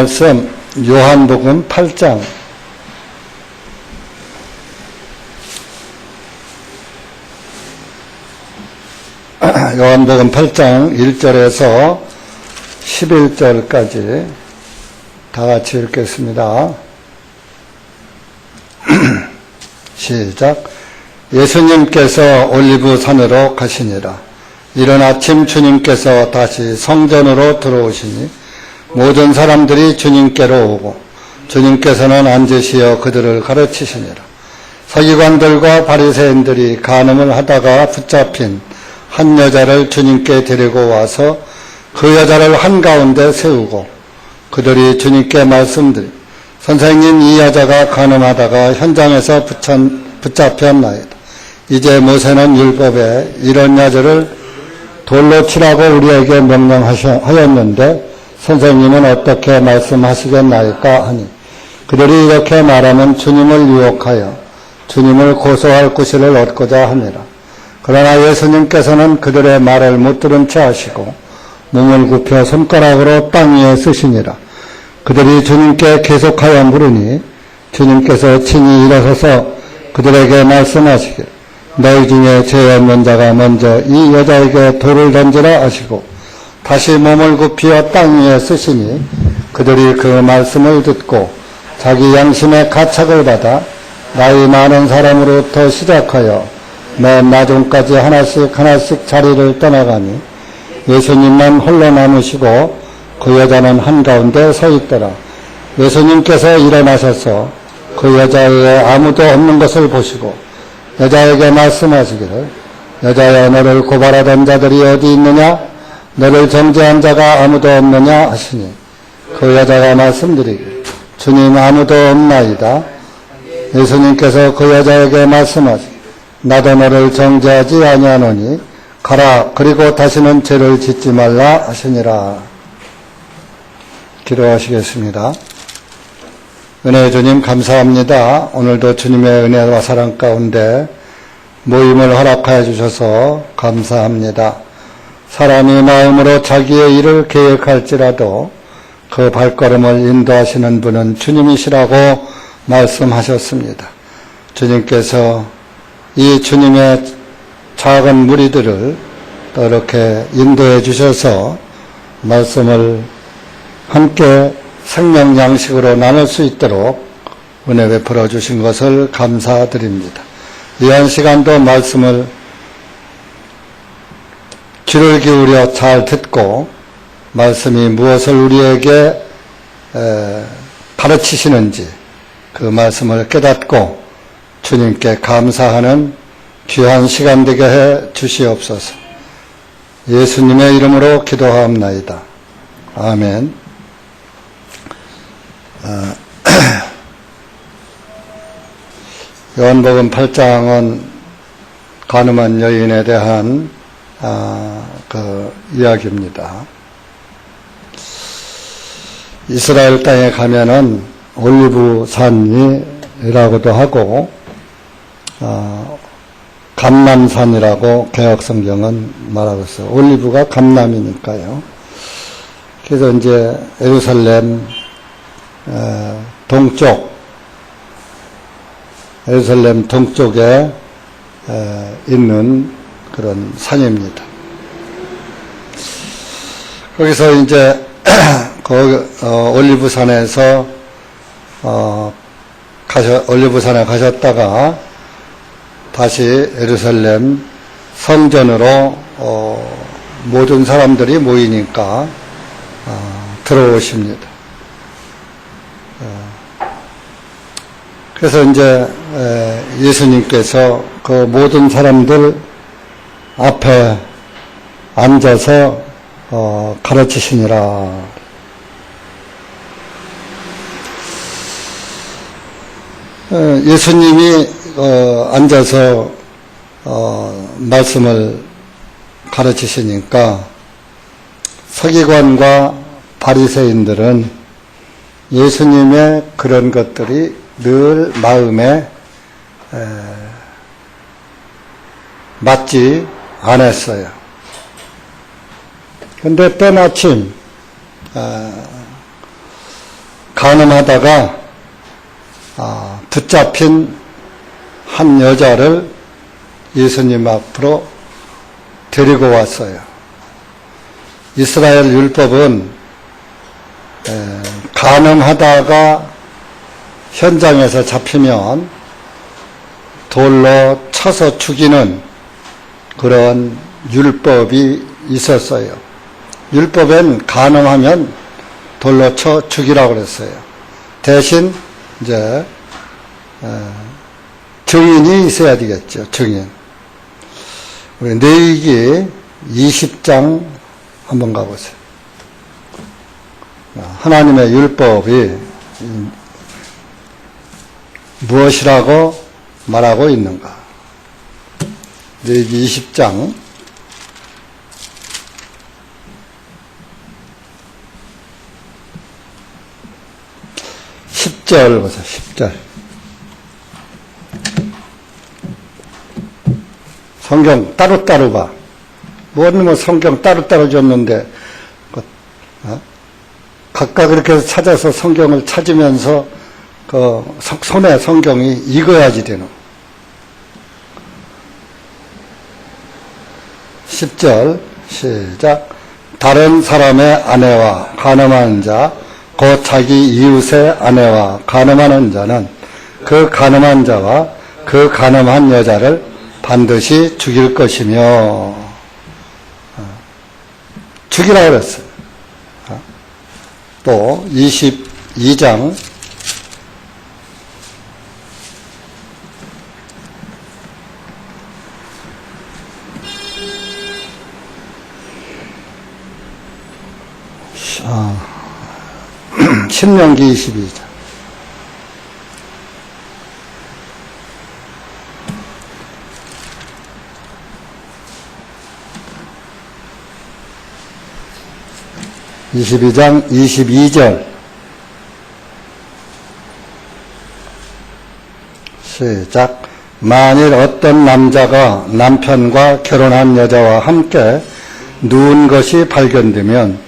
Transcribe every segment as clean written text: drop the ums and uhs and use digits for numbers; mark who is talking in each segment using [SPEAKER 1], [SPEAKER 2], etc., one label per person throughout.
[SPEAKER 1] 말씀 요한복음 8장 요한복음 8장 1절에서 11절까지 다 같이 읽겠습니다. 시작. 예수님께서 올리브 산으로 가시니라. 이른 아침 주님께서 다시 성전으로 들어오시니 모든 사람들이 주님께로 오고 주님께서는 앉으시어 그들을 가르치시니라. 서기관들과 바리새인들이 간음을 하다가 붙잡힌 한 여자를 주님께 데리고 와서 그 여자를 한가운데 세우고 그들이 주님께 말씀드리 선생님, 이 여자가 간음하다가 현장에서 붙잡혔나이다. 이제 모세는 율법에 이런 여자를 돌로 치라고 우리에게 명령하였는데 선생님은 어떻게 말씀하시겠나이까 하니 그들이 이렇게 말하면 주님을 유혹하여 주님을 고소할 구실을 얻고자 함이라. 그러나 예수님께서는 그들의 말을 못 들은 채 하시고 몸을 굽혀 손가락으로 땅 위에 쓰시니라. 그들이 주님께 계속하여 물으니 주님께서 친히 일어서서 그들에게 말씀하시길 너희 중에 죄 없는 자가 먼저 이 여자에게 돌을 던지라 하시고 다시 몸을 굽히어 땅 위에 쓰시니 그들이 그 말씀을 듣고 자기 양심의 가책을 받아 나이 많은 사람으로부터 시작하여 맨 나중까지 하나씩 자리를 떠나가니 예수님만 홀로 남으시고 그 여자는 한가운데 서 있더라. 예수님께서 일어나셔서 그 여자에게 아무도 없는 것을 보시고 여자에게 말씀하시기를 여자야, 너를 고발하던 자들이 어디 있느냐? 너를 정죄한 자가 아무도 없느냐? 하시니 그 여자가 말씀드리기를 주님, 아무도 없나이다. 예수님께서 그 여자에게 말씀하시기를 나도 너를 정죄하지 아니하노니 가라, 그리고 다시는 죄를 짓지 말라 하시니라. 기도하시겠습니다. 은혜의 주님, 감사합니다. 오늘도 주님의 은혜와 사랑 가운데 모임을 허락하여 주셔서 감사합니다. 사람이 마음으로 자기의 일을 계획할지라도 그 발걸음을 인도하시는 분은 주님이시라고 말씀하셨습니다. 주님께서 이 주님의 작은 무리들을 또 이렇게 인도해 주셔서 말씀을 함께 생명 양식으로 나눌 수 있도록 은혜 베풀어 주신 것을 감사드립니다. 이 한 시간도 말씀을 귀를 기울여 잘 듣고 말씀이 무엇을 우리에게 가르치시는지 그 말씀을 깨닫고 주님께 감사하는 귀한 시간 되게 해 주시옵소서. 예수님의 이름으로 기도하옵나이다. 아멘. 요한복음 8장은 간음한 여인에 대한 그 이야기입니다. 이스라엘 땅에 가면은 올리브 산이라고도 하고 감람산이라고 개혁성경은 말하고 있어요. 올리브가 감람이니까요. 그래서 이제 예루살렘 동쪽에 있는 그런 산입니다. 거기서 이제 올리브산에서 올리브산에 가셨다가 다시 예루살렘 성전으로 모든 사람들이 모이니까 들어오십니다. 그래서 이제 예수님께서 그 모든 사람들 앞에 앉아서 가르치시니라. 예수님이 앉아서 말씀을 가르치시니까 서기관과 바리새인들은 예수님의 그런 것들이 늘 마음에 맞지 않았어요. 그런데 때마침 간음하다가 붙잡힌 한 여자를 예수님 앞으로 데리고 왔어요. 이스라엘 율법은 간음하다가 현장에서 잡히면 돌로 쳐서 죽이는 그런 율법이 있었어요. 율법엔 간음하면 돌로 쳐 죽이라고 그랬어요. 대신 이제 증인이 있어야 되겠죠. 증인. 우리 레위기 20장 한번 가보세요. 하나님의 율법이 무엇이라고 말하고 있는가. 레위기 20장 10절 보세요. 10절. 성경 따로따로 봐. 뭐 성경 따로따로 줬는데 각각 그렇게 찾아서 성경을 찾으면서 그 손에 성경이 익어야지 되는. 10절 시작. 다른 사람의 아내와 간음하는 자, 곧 자기 이웃의 아내와 간음하는 자는 그 간음한 자와 그 간음한 여자를 반드시 죽일 것이며, 죽이라 그랬어요. 또 22장 10년기 22장 22장 22절 시작. 만일 어떤 남자가 남편과 결혼한 여자와 함께 누운 것이 발견되면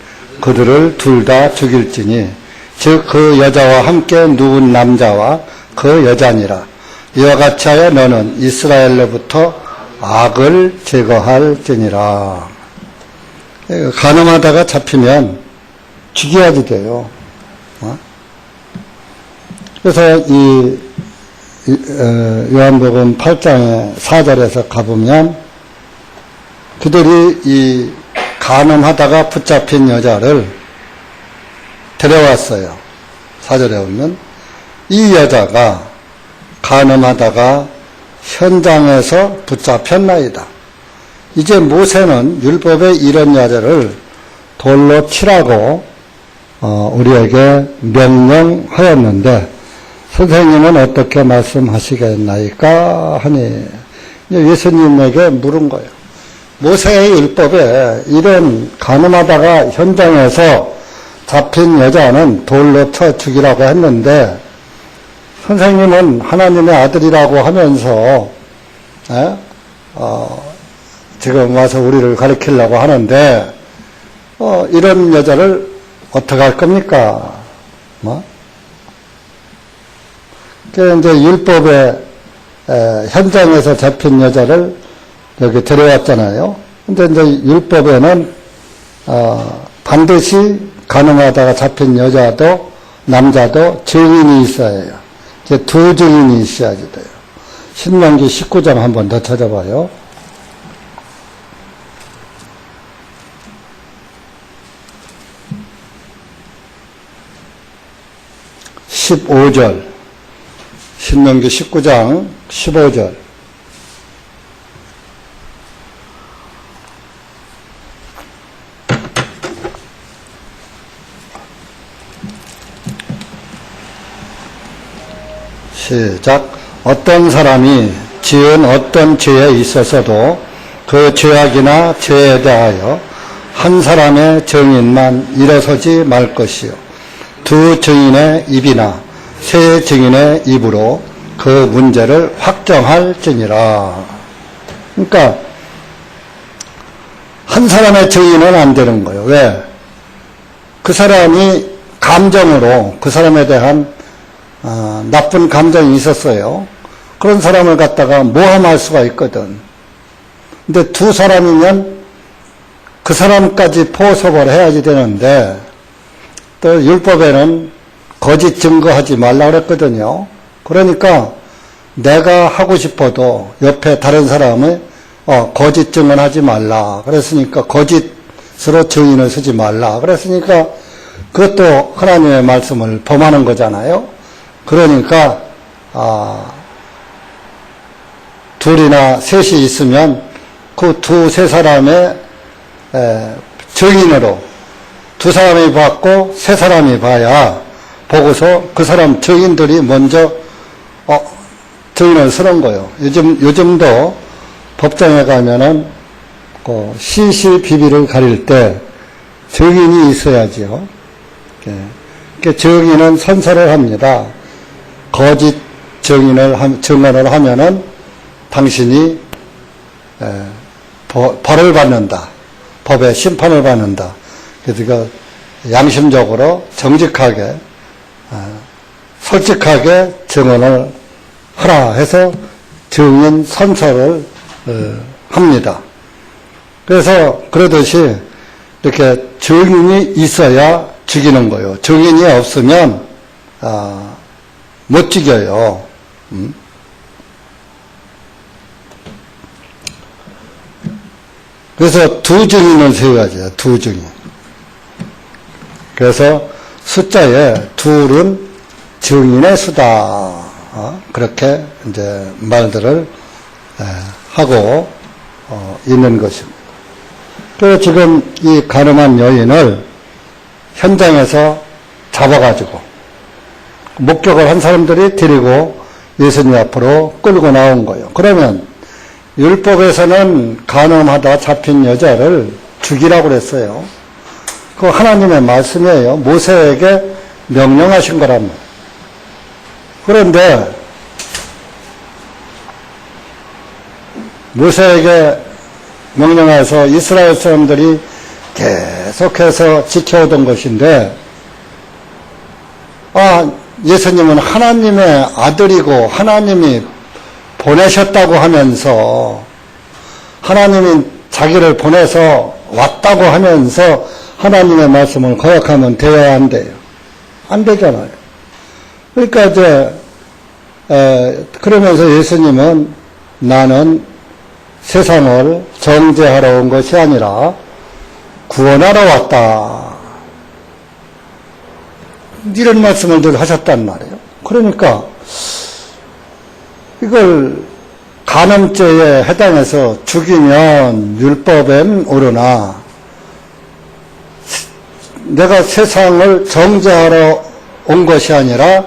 [SPEAKER 1] 그들을 둘 다 죽일지니 즉 그 여자와 함께 누운 남자와 그 여자니라. 이와 같이 하여 너는 이스라엘로부터 악을 제거할지니라. 간음하다가 잡히면 죽여야지 돼요. 그래서 이 요한복음 8장의 4절에서 가보면 그들이 이 간음하다가 붙잡힌 여자를 데려왔어요. 4절에 보면 이 여자가 간음하다가 현장에서 붙잡혔나이다. 이제 모세는 율법에 이런 여자를 돌로 치라고 우리에게 명령하였는데 선생님은 어떻게 말씀하시겠나이까 하니 예수님에게 물은 거예요. 모세의 율법에 이런 간음하다가 현장에서 잡힌 여자는 돌로 쳐 죽이라고 했는데 선생님은 하나님의 아들이라고 하면서 지금 와서 우리를 가르치려고 하는데 이런 여자를 어떻게 할 겁니까? 그 이제 율법에 현장에서 잡힌 여자를 여기 데려왔잖아요. 근데 이제 율법에는 반드시 간음하다가 잡힌 여자도 남자도 증인이 있어야 해요. 이제 두 증인이 있어야지 돼요. 신명기 19장 한 번 더 찾아봐요. 15절. 신명기 19장 15절. 시작. 어떤 사람이 지은 어떤 죄에 있어서도 그 죄악이나 죄에 대하여 한 사람의 증인만 일어서지 말 것이요 두 증인의 입이나 세 증인의 입으로 그 문제를 확정할지니라. 그러니까 한 사람의 증인은 안 되는 거예요. 왜? 그 사람이 감정으로 그 사람에 대한 나쁜 감정이 있었어요. 그런 사람을 갖다가 모함할 수가 있거든. 근데 두 사람이면 그 사람까지 포섭을 해야지 되는데, 또 율법에는 거짓 증거하지 말라 그랬거든요. 그러니까 내가 하고 싶어도 옆에 다른 사람의 거짓 증언하지 말라. 그랬으니까 거짓으로 증인을 쓰지 말라. 그랬으니까 그것도 하나님의 말씀을 범하는 거잖아요. 그러니까 둘이나 셋이 있으면 그 두세 사람의 증인으로 두 사람이 받고 세 사람이 봐야 보고서 그 사람 증인들이 먼저 증인을 쓰는 거예요. 요즘도 법정에 가면은 그 시시비비를 가릴 때 증인이 있어야지요. 그러니까 증인은 선서를 합니다. 거짓 증언을 하면은 당신이 벌을 받는다. 법의 심판을 받는다. 그래서 양심적으로 정직하게 솔직하게 증언을 하라 해서 증인 선서를 합니다. 그래서 그러듯이 이렇게 증인이 있어야 죽이는 거예요. 증인이 없으면 못 죽여요. 그래서 두 증인을 세워야죠. 두 증인. 그래서 숫자에 둘은 증인의 수다. 그렇게 이제 말들을 하고 있는 것입니다. 그래서 지금 이 가늠한 여인을 현장에서 잡아가지고 목격을 한 사람들이 데리고 예수님 앞으로 끌고 나온 거예요. 그러면 율법에서는 간음하다 잡힌 여자를 죽이라고 그랬어요. 그 하나님의 말씀이에요. 모세에게 명령하신 거랍니다. 그런데 모세에게 명령해서 이스라엘 사람들이 계속해서 지켜오던 것인데, 예수님은 하나님의 아들이고 하나님이 보내셨다고 하면서, 하나님이 자기를 보내서 왔다고 하면서 하나님의 말씀을 거역하면 되어야 안 돼요. 안 되잖아요. 그러니까 이제 그러면서 예수님은 나는 세상을 정죄하러 온 것이 아니라 구원하러 왔다. 이런 말씀을 늘 하셨단 말이에요. 그러니까 이걸 간음죄에 해당해서 죽이면 율법엔 오르나 내가 세상을 정죄하러 온 것이 아니라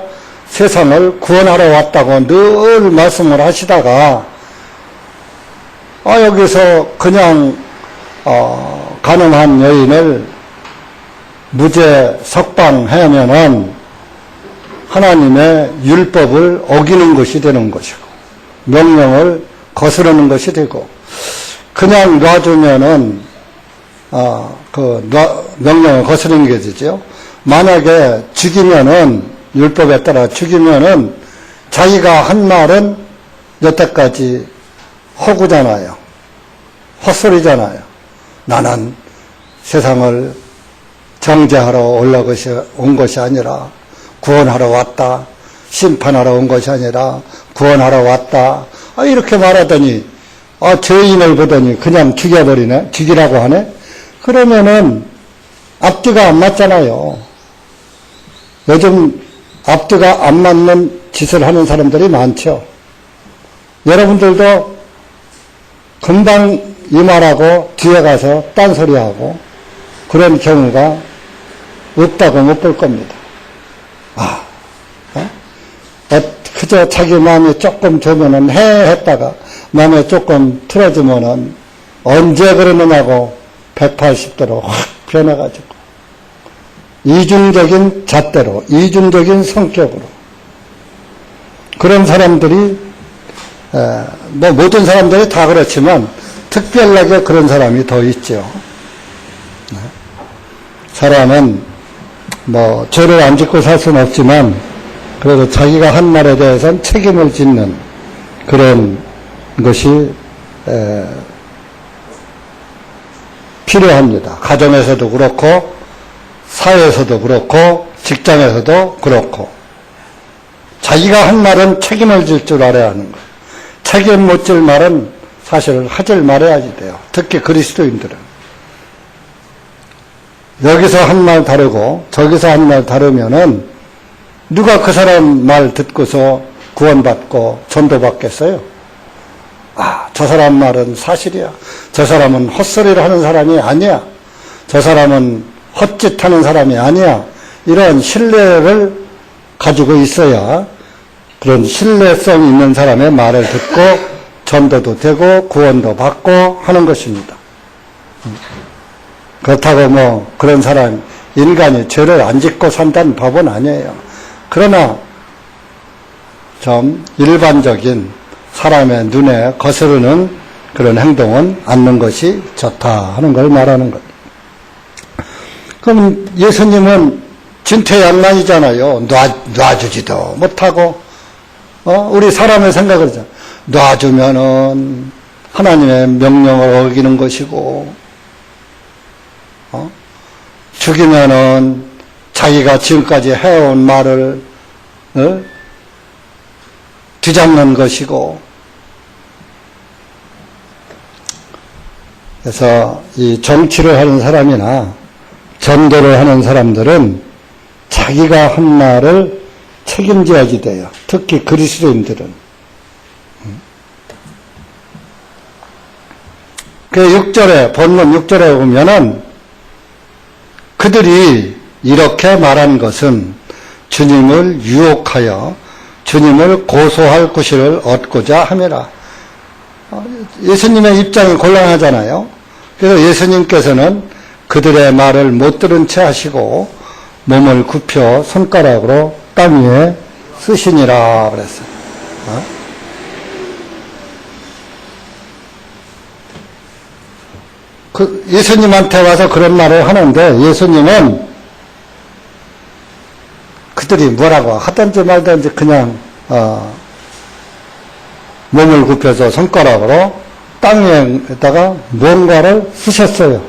[SPEAKER 1] 세상을 구원하러 왔다고 늘 말씀을 하시다가 여기서 그냥 간음한 여인을 무죄 석방하면은 하나님의 율법을 어기는 것이 되는 것이고 명령을 거스르는 것이 되고 그냥 놔주면은 명령을 거스르는 게 되죠. 만약에 죽이면은 율법에 따라 죽이면은 자기가 한 말은 여태까지 허구잖아요. 헛소리잖아요. 나는 세상을 정죄하러 온 것이 아니라 구원하러 왔다. 심판하러 온 것이 아니라 구원하러 왔다. 이렇게 말하더니 죄인을 보더니 그냥 죽여버리네. 죽이라고 하네. 그러면은 앞뒤가 안 맞잖아요. 요즘 앞뒤가 안 맞는 짓을 하는 사람들이 많죠. 여러분들도 금방 이 말하고 뒤에 가서 딴소리하고 그런 경우가 없다고 못 볼 겁니다. 그저 자기 마음이 조금 좋으면은 했다가 마음에 조금 틀어지면은 언제 그러느냐고 180도로 확 변해가지고 이중적인 잣대로 이중적인 성격으로 그런 사람들이 모든 사람들이 다 그렇지만 특별하게 그런 사람이 더 있죠. 사람은 죄를 안 짓고 살 수는 없지만, 그래도 자기가 한 말에 대해서는 책임을 짓는 그런 것이, 필요합니다. 가정에서도 그렇고, 사회에서도 그렇고, 직장에서도 그렇고, 자기가 한 말은 책임을 질 줄 알아야 하는 거예요. 책임 못 질 말은 사실 하질 말아야지 돼요. 특히 그리스도인들은. 여기서 한 말 다르고 저기서 한 말 다르면은 누가 그 사람 말 듣고서 구원받고 전도받겠어요? 저 사람 말은 사실이야. 저 사람은 헛소리를 하는 사람이 아니야. 저 사람은 헛짓하는 사람이 아니야. 이런 신뢰를 가지고 있어야 그런 신뢰성 있는 사람의 말을 듣고 전도도 되고 구원도 받고 하는 것입니다. 그렇다고 그런 사람, 인간이 죄를 안 짓고 산다는 법은 아니에요. 그러나 좀 일반적인 사람의 눈에 거스르는 그런 행동은 않는 것이 좋다 하는 걸 말하는 것. 그럼 예수님은 진퇴양난이잖아요. 놔주지도 못하고, 우리 사람의 생각을 하잖아. 놔주면은 하나님의 명령을 어기는 것이고, 죽이면은 자기가 지금까지 해온 말을 뒤잡는 것이고, 그래서 이 정치를 하는 사람이나 전도를 하는 사람들은 자기가 한 말을 책임져야지 돼요. 특히 그리스도인들은. 그 6절에, 본문 6절에 보면은 그들이 이렇게 말한 것은 주님을 유혹하여 주님을 고소할 구실을 얻고자 함이라. 예수님의 입장이 곤란하잖아요. 그래서 예수님께서는 그들의 말을 못 들은 채 하시고 몸을 굽혀 손가락으로 땅 위에 쓰시니라 그랬어요. 예수님한테 와서 그런 말을 하는데 예수님은 그들이 뭐라고 하든지 말든지 그냥 몸을 굽혀서 손가락으로 땅 위에다가 뭔가를 쓰셨어요.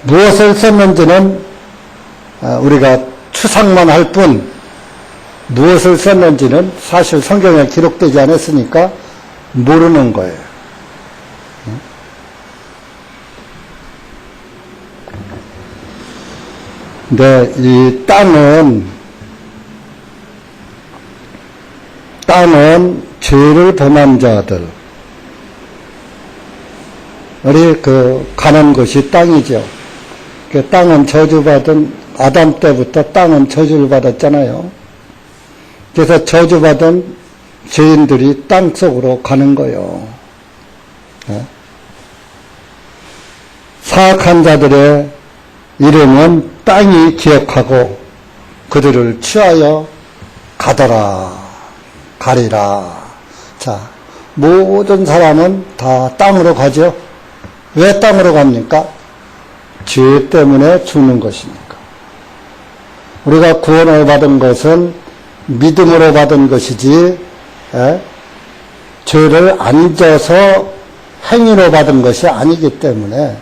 [SPEAKER 1] 무엇을 썼는지는 우리가 추상만 할 뿐 무엇을 썼는지는 사실 성경에 기록되지 않았으니까 모르는 거예요. 근데 이 땅은 죄를 범한 자들, 우리 가는 것이 땅이죠. 땅은 저주받은, 아담 때부터 땅은 저주를 받았잖아요. 그래서 저주받은 죄인들이 땅 속으로 가는 거예요. 사악한 자들의 이름은 땅이 기억하고 그들을 취하여 가리라. 자, 모든 사람은 다 땅으로 가죠. 왜 땅으로 갑니까? 죄 때문에 죽는 것이니까. 우리가 구원을 받은 것은 믿음으로 받은 것이지, 죄를 안 져서 행위로 받은 것이 아니기 때문에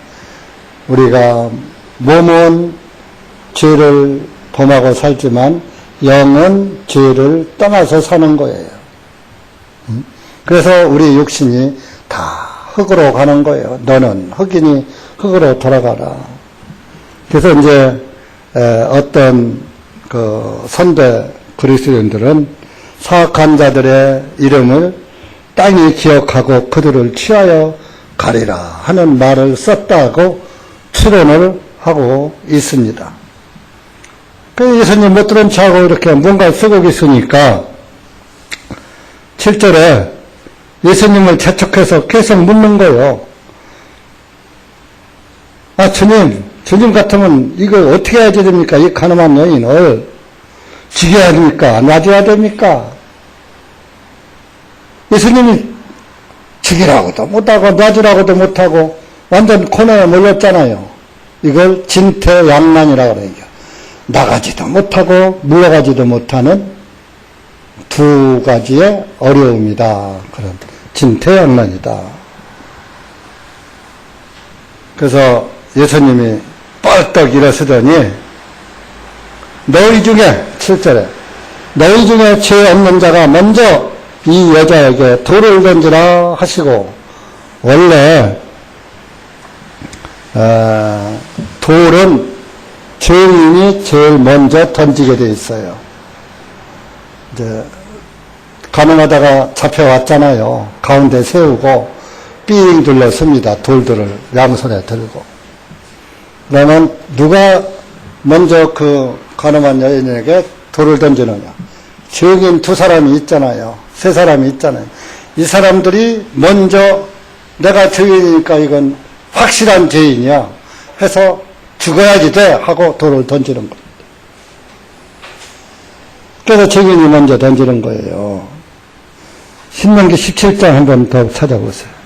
[SPEAKER 1] 우리가 몸은 죄를 범하고 살지만 영은 죄를 떠나서 사는 거예요. 그래서 우리 육신이 다 흙으로 가는 거예요. 너는 흙이니 흙으로 돌아가라. 그래서 이제 어떤 선대 그리스도인들은 사악한 자들의 이름을 땅이 기억하고 그들을 취하여 가리라 하는 말을 썼다고 추론을 하고 있습니다. 그 예수님 못 들은 척하고 이렇게 뭔가 쓰고 있으니까 7절에 예수님을 재촉해서 계속 묻는 거예요. 주님 같으면 이거 어떻게 해야 됩니까? 이 가늠한 여인을 죽여야 됩니까? 놔줘야 됩니까? 예수님이 죽이라고도 못하고 놔주라고도 못하고 완전 코너에 몰렸잖아요. 이걸 진퇴양난이라고 그래요. 나가지도 못하고 물러가지도 못하는 두 가지의 어려움이다. 그런 진퇴양난이다. 그래서 예수님이 뻘떡 일어서더니 너희 중에 7절에 너희 중에 죄 없는 자가 먼저 이 여자에게 돌을 던지라 하시고, 원래 돌은 죄인이 제일 먼저 던지게 돼 있어요. 이제 가늠하다가 잡혀왔잖아요. 가운데 세우고 삥 둘러섭니다. 돌들을 양손에 들고. 그러면 누가 먼저 그 가늠한 여인에게 돌을 던지느냐? 증인 두 사람이 있잖아요. 세 사람이 있잖아요. 이 사람들이 먼저 내가 죄인이니까 이건 확실한 죄인이야 해서 죽어야지 돼 하고 돌을 던지는 겁니다. 그래서 증인이 먼저 던지는 거예요. 신명기 17장 한 번 더 찾아보세요.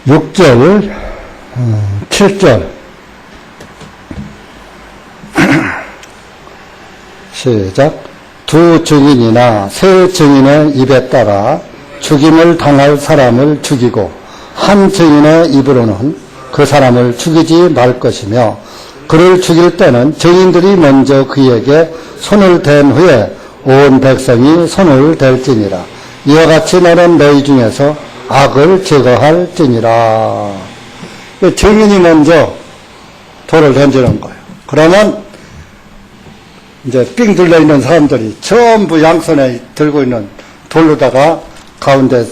[SPEAKER 1] 육 6절, 7절. 시작. 두 증인이나 세 증인의 입에 따라 죽임을 당할 사람을 죽이고 한 증인의 입으로는 그 사람을 죽이지 말 것이며, 그를 죽일 때는 증인들이 먼저 그에게 손을 댄 후에 온 백성이 손을 댈지니라. 이와 같이 너는 너희 중에서 악을 제거할지니라. 증인이 먼저 돌을 던지는 거예요. 그러면 이제 삥 둘러있는 사람들이 전부 양손에 들고 있는 돌로다가 가운데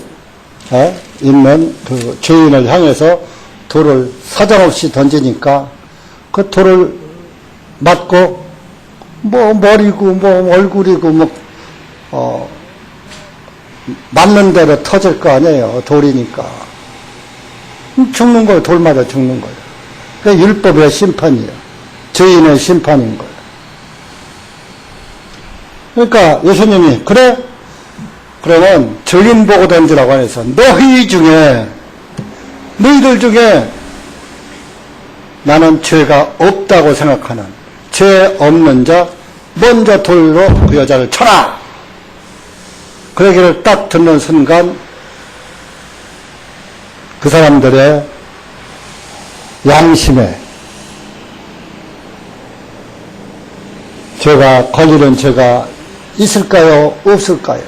[SPEAKER 1] 있는 그 죄인을 향해서 돌을 사정없이 던지니까 그 돌을 맞고 뭐 머리고 뭐 얼굴이고 뭐 맞는 대로 터질 거 아니에요. 돌이니까. 죽는 거예요. 돌 맞아 죽는 거예요. 그게 율법의 심판이에요. 죄인의 심판인 거예요. 그러니까 예수님이 그래? 그러면 증인 보고 던지라고 해서 너희들 중에 나는 죄가 없다고 생각하는 죄 없는 자 먼저 돌로 그 여자를 쳐라. 그 얘기를 딱 듣는 순간 그 사람들의 양심에 죄가 걸리는 죄가 있을까요? 없을까요?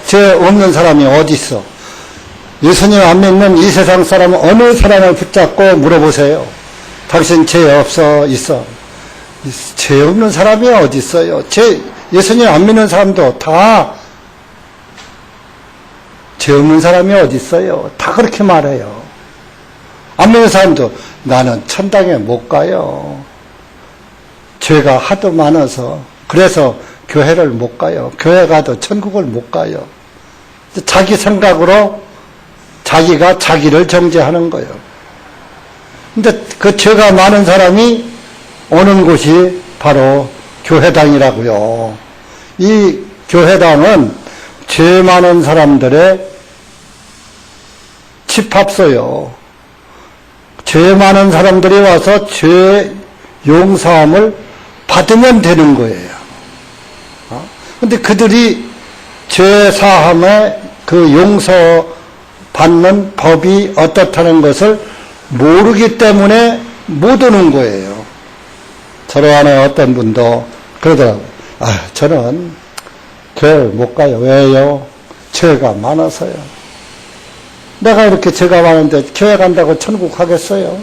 [SPEAKER 1] 죄 없는 사람이 어디 있어? 예수님 안 믿는 이 세상 사람은 어느 사람을 붙잡고 물어보세요. 당신 죄 없어? 있어? 죄 없는 사람이 어디 있어요? 예수님 안 믿는 사람도 다 죄 없는 사람이 어디 있어요? 다 그렇게 말해요. 안 믿는 사람도 나는 천당에 못 가요. 죄가 하도 많아서. 그래서 교회를 못 가요. 교회 가도 천국을 못 가요. 자기 생각으로 자기가 자기를 정죄하는 거예요. 근데 그 죄가 많은 사람이 오는 곳이 바로 교회당이라고요. 이 교회당은 죄 많은 사람들의 집합소요. 죄 많은 사람들이 와서 죄 용서함을 받으면 되는 거예요. 근데 그들이 죄 사함에 그 용서 받는 법이 어떻다는 것을 모르기 때문에 못 오는 거예요. 저로 안에 어떤 분도 그러더라고요. 저는 교회를 못 가요. 왜요? 죄가 많아서요. 내가 이렇게 죄가 많은데 교회 간다고 천국 가겠어요?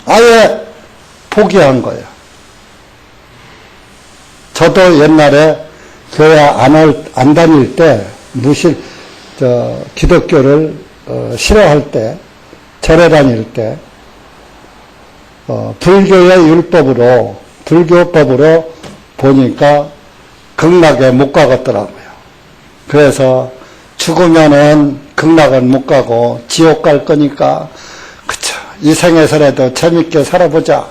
[SPEAKER 1] 아예 포기한 거예요. 저도 옛날에 교회 안 다닐 때, 기독교를 싫어할 때, 절에 다닐 때, 불교의 율법으로, 불교법으로 보니까 극락에 못 가겠더라고요. 그래서 죽으면은 극락은 못 가고 지옥 갈 거니까, 그쵸. 이 생에서라도 재밌게 살아보자.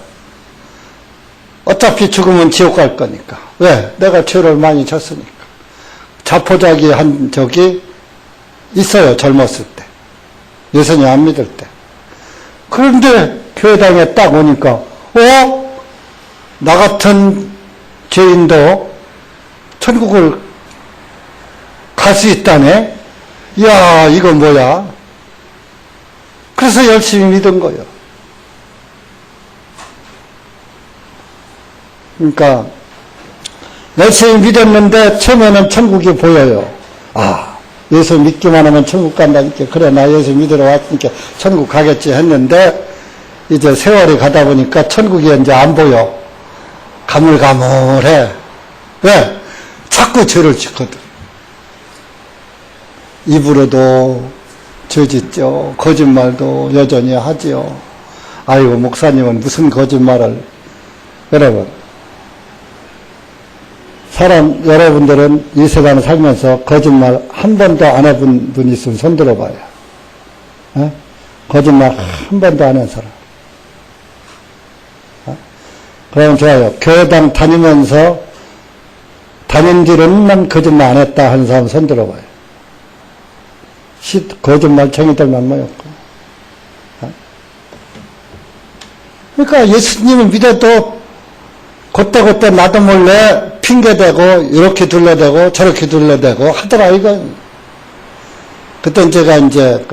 [SPEAKER 1] 어차피 죽으면 지옥 갈 거니까. 왜? 내가 죄를 많이 졌으니까. 자포자기 한 적이 있어요. 젊었을 때. 예수님 안 믿을 때. 그런데 교회당에 딱 오니까 나 같은 죄인도 천국을 갈 수 있다네? 이야, 이거 뭐야? 그래서 열심히 믿은 거예요. 그러니까 열심히 믿었는데 처음에는 천국이 보여요. 아, 예수 믿기만 하면 천국 간다니까. 그래, 나 예수 믿으러 왔으니까 천국 가겠지 했는데 이제 세월이 가다 보니까 천국이 이제 안 보여. 가물가물해. 왜? 자꾸 죄를 짓거든. 입으로도 죄짓죠. 거짓말도 여전히 하지요. 아이고, 목사님은 무슨 거짓말을. 여러분, 여러분들은 이 세상을 살면서 거짓말 한 번도 안 해본 분 있으면 손 들어봐요. 에? 거짓말 한 번도 안 한 사람. 그러면 좋아요. 교회당 다니면서 다닌 뒤로는 난 거짓말 안 했다 하는 사람 손 들어봐요. 거짓말 쟁이들만 모였고. 그러니까 예수님을 믿어도 그때 나도 몰래 핑계대고 이렇게 둘러대고 저렇게 둘러대고 하더라 이건. 그때 제가 이제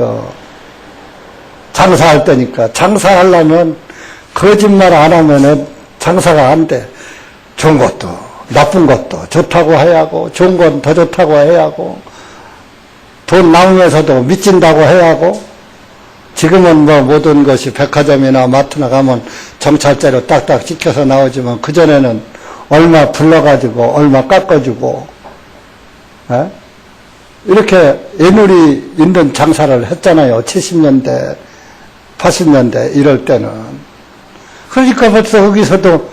[SPEAKER 1] 장사할 때니까 장사하려면 거짓말 안 하면은 장사가 안 돼. 좋은 것도 나쁜 것도 좋다고 해야 하고 좋은 건 더 좋다고 해야 하고 돈 나오면서도 미친다고 해야 하고. 지금은 뭐 모든 것이 백화점이나 마트나 가면 정찰제로 딱딱 찍혀서 나오지만 그전에는 얼마 불러가지고 얼마 깎아주고 이렇게 애누리 있는 장사를 했잖아요. 70년대 80년대 이럴 때는. 그러니까 벌써 거기서도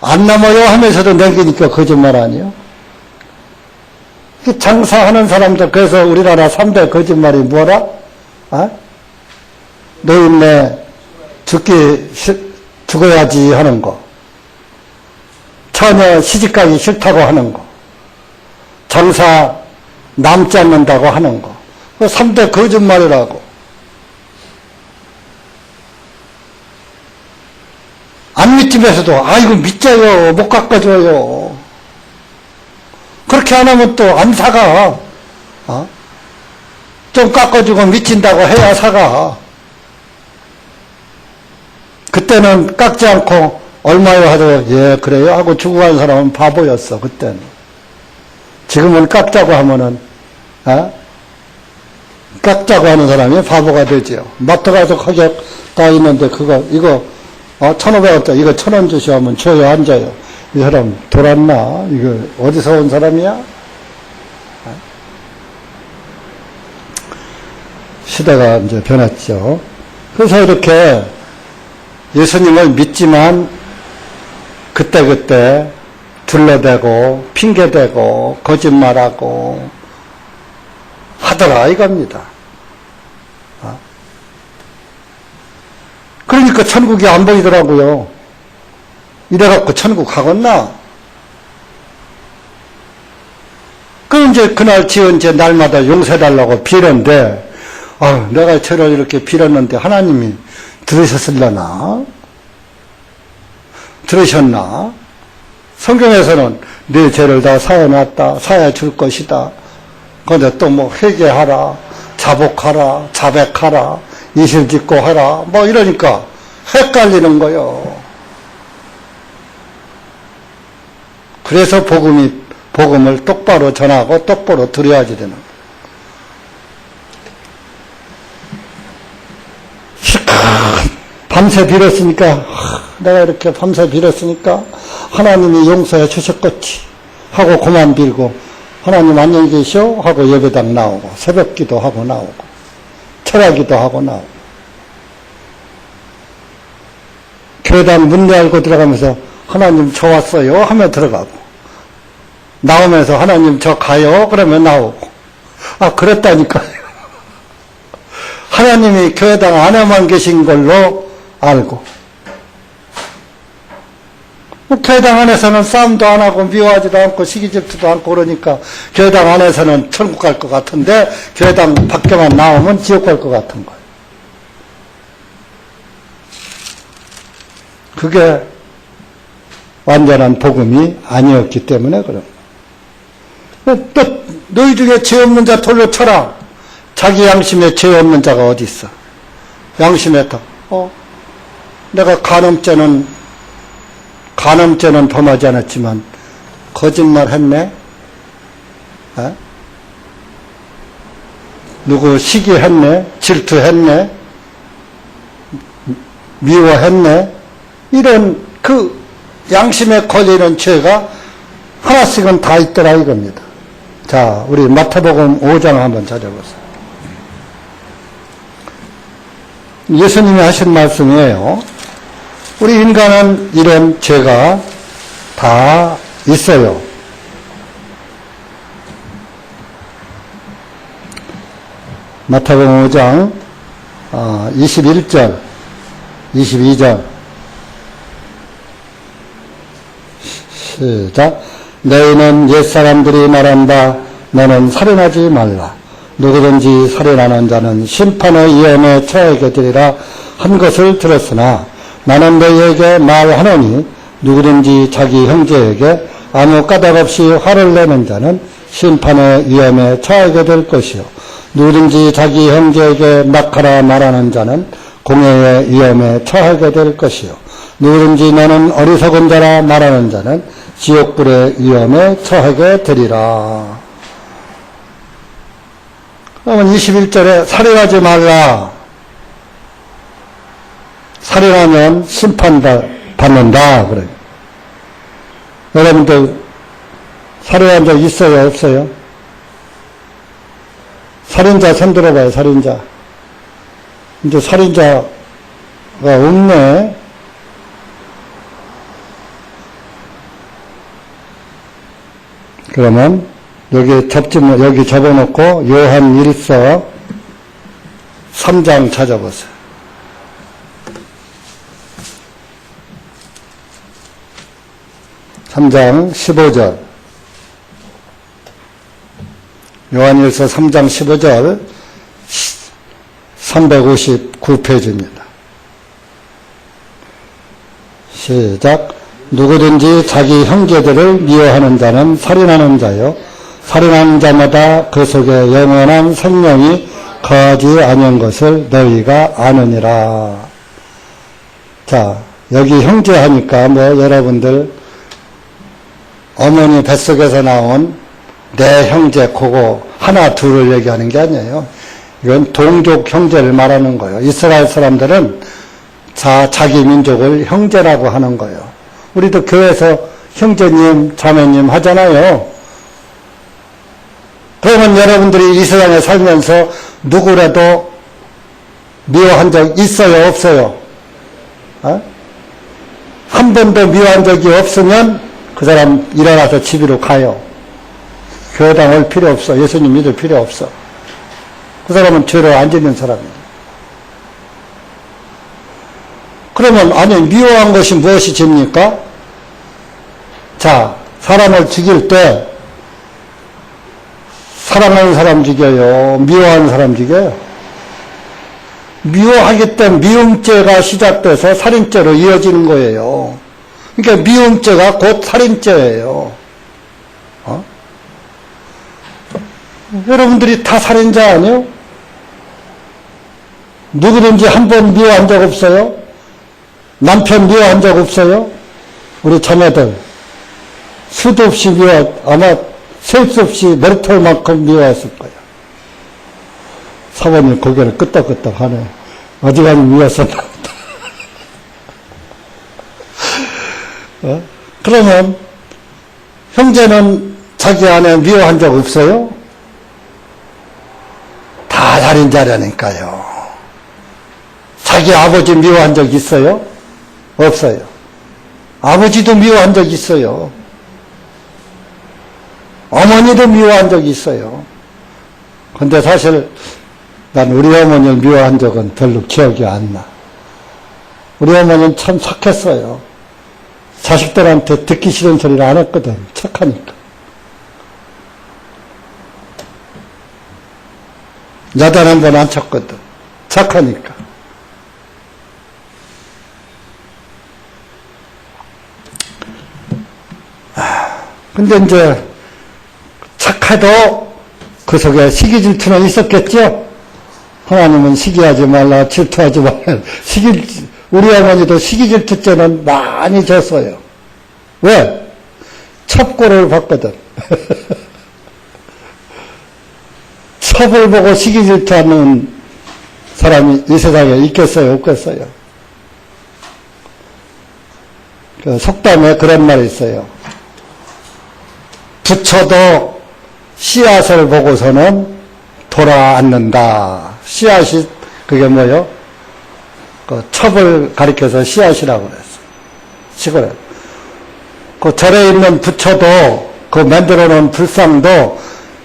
[SPEAKER 1] 안 남아요 하면서도 남기니까 거짓말 아니에요. 장사하는 사람들. 그래서 우리나라 3대 거짓말이 뭐라? 노인네 죽어야지 하는 거, 처녀 시집가기 싫다고 하는 거, 장사 남지 않는다고 하는 거. 3대 거짓말이라고. 안 믿으면서도 아이고 믿자요, 못 깎아줘요. 그렇게 안 하면 또 안 사가. 좀 깎아주고 미친다고 해야 사가. 그때는 깎지 않고 얼마요 하도 예 그래요 하고 주고 간 사람은 바보였어. 그때는. 지금은 깎자고 하면은 깎자고 하는 사람이 바보가 되지요. 마트 가서 가격 다 있는데 이거 1,500원짜리 이거 1,000원 주시오 하면 줘요 앉아요. 이 사람 돌았나? 이거 어디서 온 사람이야? 시대가 이제 변했죠. 그래서 이렇게 예수님을 믿지만 그때그때 둘러대고 핑계대고 거짓말하고 하더라 이겁니다. 그러니까 천국이 안 보이더라고요. 이래갖고 천국 가겠나? 그럼 이제 그날 지은 제 날마다 용서해달라고 빌었는데 내가 저를 이렇게 빌었는데 하나님이 들으셨을려나? 들으셨나? 성경에서는 네 죄를 다 사해놨다, 사해 줄 것이다. 그런데 또 뭐 회개하라, 자복하라, 자백하라, 이실짓고 하라, 뭐 이러니까 헷갈리는 거요. 그래서 복음을 똑바로 전하고 똑바로 들어야지 되는 거예요. 밤새 빌었으니까 내가 이렇게 밤새 빌었으니까 하나님이 용서해 주셨겠지 하고 그만 빌고 하나님 안녕히 계시오 하고 예배당 나오고 새벽기도 하고 나오고 철야기도 하고 나오고 교회당 문 열고 들어가면서 하나님 저 왔어요 하며 들어가고 나오면서 하나님 저 가요 그러면 나오고 그랬다니까요. 하나님이 교회당 안에만 계신 걸로 알고. 교회당 안에서는 싸움도 안 하고 미워하지도 않고 시기질투도 않고 그러니까 교회당 안에서는 천국 갈 것 같은데 교회당 밖에만 나오면 지옥 갈 것 같은 거예요. 그게 완전한 복음이 아니었기 때문에 그런 거예요. 또 너희 중에 죄 없는 자 돌로 쳐라. 자기 양심에 죄 없는 자가 어디 있어? 양심에 다. 내가 간음죄는 범하지 않았지만 거짓말 했네? 누구 시기했네? 질투했네? 미워했네? 이런 그 양심에 걸리는 죄가 하나씩은 다 있더라 이겁니다. 자, 우리 마태복음 5장 한번 찾아보세요. 예수님이 하신 말씀이에요. 우리 인간은 이런 죄가 다 있어요. 마태복음 5장 21절, 22절 시작. 너희는 옛사람들이 말한다. 너는 살인하지 말라. 누구든지 살인하는 자는 심판의 위험에 처하게 되리라 한 것을 들었으나 나는 너희에게 말하노니 누구든지 자기 형제에게 아무 까닭 없이 화를 내는 자는 심판의 위험에 처하게 될 것이요 누구든지 자기 형제에게 낙하라 말하는 자는 공회의 위험에 처하게 될 것이요 누구든지 너는 어리석은 자라 말하는 자는 지옥불의 위험에 처하게 되리라. 그러면 21절에 살인하지 말라. 살인하면 심판받는다. 그래요. 여러분들 살인한 적 있어요? 없어요? 살인자 손 들어봐요. 살인자. 이제 살인자가 없네. 그러면 여기 접어놓고 요한 1서 3장 찾아보세요. (3장) 15절 요한 1서 3장 15절 359페이지입니다. 시작. 누구든지 자기 형제들을 미워하는 자는 살인하는 자요 살인하는 자마다 그 속에 영원한 생명이 거하지 아니한 것을 너희가 아느니라. 자, 여기 형제 하니까 여러분들 어머니 뱃속에서 나온 내 형제 그거 하나 둘을 얘기하는 게 아니에요. 이건 동족 형제를 말하는 거예요. 이스라엘 사람들은 자기 민족을 형제라고 하는 거예요. 우리도 교회에서 형제님, 자매님 하잖아요. 그러면 여러분들이 이 세상에 살면서 누구라도 미워한 적 있어요? 없어요? 한 번도 미워한 적이 없으면 그 사람 일어나서 집으로 가요. 교회당 올 필요 없어. 예수님 믿을 필요 없어. 그 사람은 죄를 안 짓는 사람이에요. 그러면 아니 미워한 것이 무엇이 죄입니까? 자, 사람을 죽일 때 사랑하는 사람 죽여요? 미워하는 사람 죽여요? 미워하기 때문에 미움죄가 시작돼서 살인죄로 이어지는 거예요. 그러니까 미움죄가 곧 살인죄예요. 여러분들이 다 살인자 아니에요? 누구든지 한 번 미워한 적 없어요? 남편 미워한 적 없어요? 우리 자매들 수도 없이 아마 셀 수 없이 머리털 만큼 미워했을 거예요. 사모님 고개를 끄덕끄덕 하네. 어지간히 미웠었나 그러면 형제는 자기 아내 미워한 적 없어요? 다 살인자라니까요. 자기 아버지 미워한 적 있어요? 없어요. 아버지도 미워한 적 있어요. 어머니도 미워한 적이 있어요. 근데 사실 난 우리 어머니를 미워한 적은 별로 기억이 안 나. 우리 어머니는 참 착했어요. 자식들한테 듣기 싫은 소리를 안 했거든. 착하니까. 야단 한 번 안 쳤거든. 착하니까. 근데 이제 착해도 그 속에 시기 질투는 있었겠죠? 하나님은 시기하지 말라, 질투하지 말라. 우리 어머니도 시기 질투죄는 많이 졌어요. 왜? 첩고를 봤거든. 첩을 보고 시기 질투하는 사람이 이 세상에 있겠어요? 없겠어요? 그 속담에 그런 말이 있어요. 부처도 씨앗을 보고서는 돌아앉는다. 씨앗이 그게 뭐요? 그 첩을 가리켜서 씨앗이라고 그랬어. 시골에. 그 절에 있는 부처도 그 만들어 놓은 불상도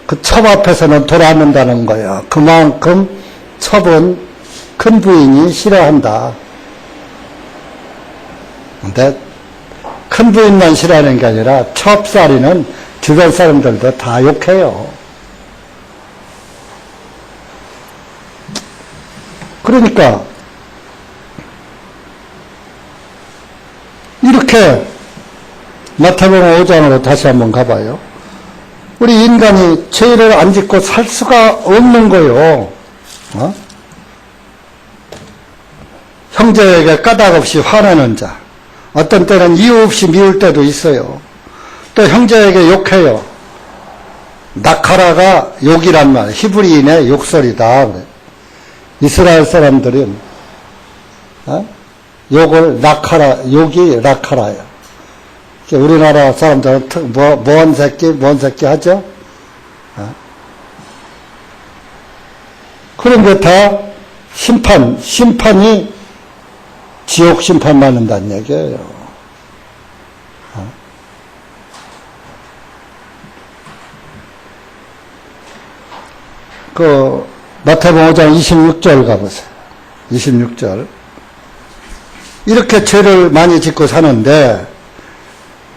[SPEAKER 1] 그 첩 앞에서는 돌아앉는다는 거야. 그만큼 첩은 큰 부인이 싫어한다. 근데 큰 부인만 싫어하는 게 아니라 첩살이는 주변 사람들도 다 욕해요. 그러니까 이렇게 마태복음 5장으로 다시 한번 가봐요. 우리 인간이 죄를 안 짓고 살 수가 없는 거요. 형제에게 까닭 없이 화내는 자. 어떤 때는 이유 없이 미울 때도 있어요. 또 형제에게 욕해요. 나카라가 욕이란 말, 히브리인의 욕설이다. 이스라엘 사람들은 욕을 나카라, 욕이 나카라예요. 우리나라 사람들은 뭔 새끼 하죠? 그런 게 다 심판이 지옥 심판 받는다는 얘기예요. 그 마태복음 5장 26절 가보세요. 26절. 이렇게 죄를 많이 짓고 사는데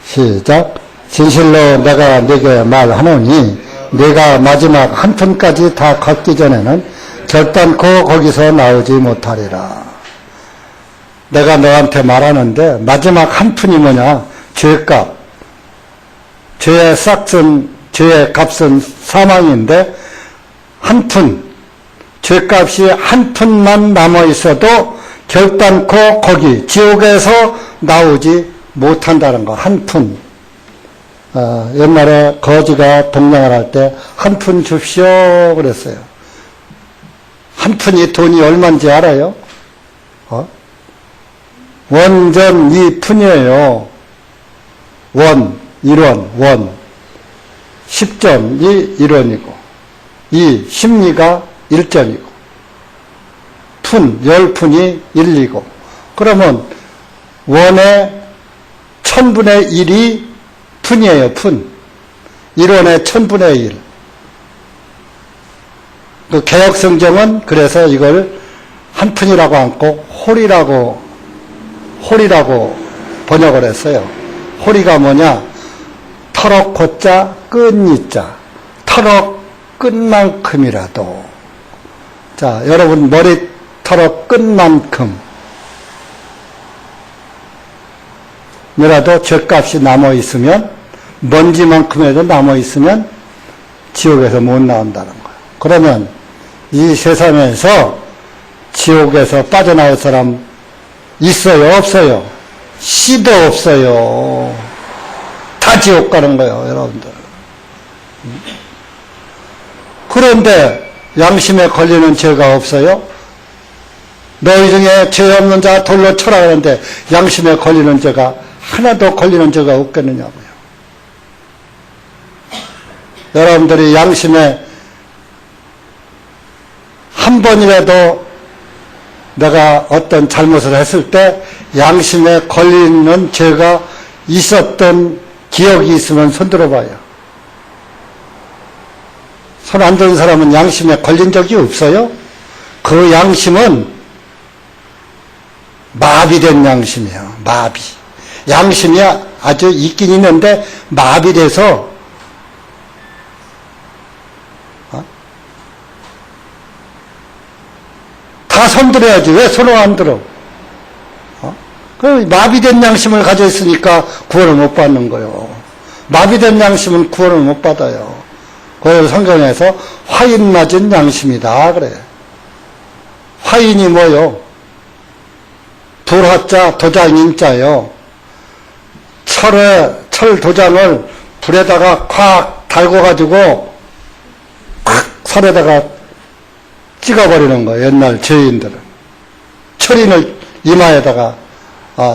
[SPEAKER 1] 시작. 진실로 내가 네게 말하노니 네가 마지막 한 푼까지 다 갚기 전에는 결단코 거기서 나오지 못하리라. 내가 너한테 말하는데 마지막 한 푼이 뭐냐? 죄값. 죄의 값은 사망인데 한 푼, 죄값이 한 푼만 남아있어도 결단코 거기 지옥에서 나오지 못한다는 거. 한 푼. 옛날에 거지가 동냥을 할 때 한 푼 줍시오 그랬어요. 한 푼이 돈이 얼마인지 알아요? 원전 2푼이에요. 원, 1원, 원. 10전이 1원이고, 이 심리가 1전이고, 푼, 10푼이 1이고, 그러면 원의 1000분의 1이 푼이에요, 푼. 1원의 1000분의 1. 그 개혁성경은 그래서 이걸 한 푼이라고 않고 홀이라고 번역을 했어요. 홀이가 뭐냐? 터럭 고자 끝이자. 터럭 끝만큼이라도. 자, 여러분 머리 터럭 끝만큼 이라도 죄값이 남아있으면, 먼지만큼이라도 남아있으면 지옥에서 못 나온다는 거예요. 그러면 이 세상에서 지옥에서 빠져나올 사람 있어요? 없어요? 씨도 없어요. 다 지옥 가는 거예요, 여러분들. 그런데 양심에 걸리는 죄가 없어요? 너희 중에 죄 없는 자 돌로 쳐라 하는데 양심에 걸리는 죄가 하나도 걸리는 죄가 없겠느냐고요. 여러분들이 양심에 한 번이라도 내가 어떤 잘못을 했을 때 양심에 걸리는 죄가 있었던 기억이 있으면 손 들어봐요. 손 안 드는 사람은 양심에 걸린 적이 없어요? 그 양심은 마비된 양심이에요. 마비. 양심이 아주 있긴 있는데 마비돼서 다 손들어야지. 왜 손을 안 들어? 그 마비된 양심을 가져 있으니까 구원을 못 받는 거예요. 마비된 양심은 구원을 못 받아요. 그래서 성경에서 화인 맞은 양심이다 그래. 화인이 뭐요? 불화자 도장인자요. 철 도장을 불에다가 콱 달궈가지고 콱 살에다가 찍어버리는 거예요. 옛날 죄인들은. 철인을 이마에다가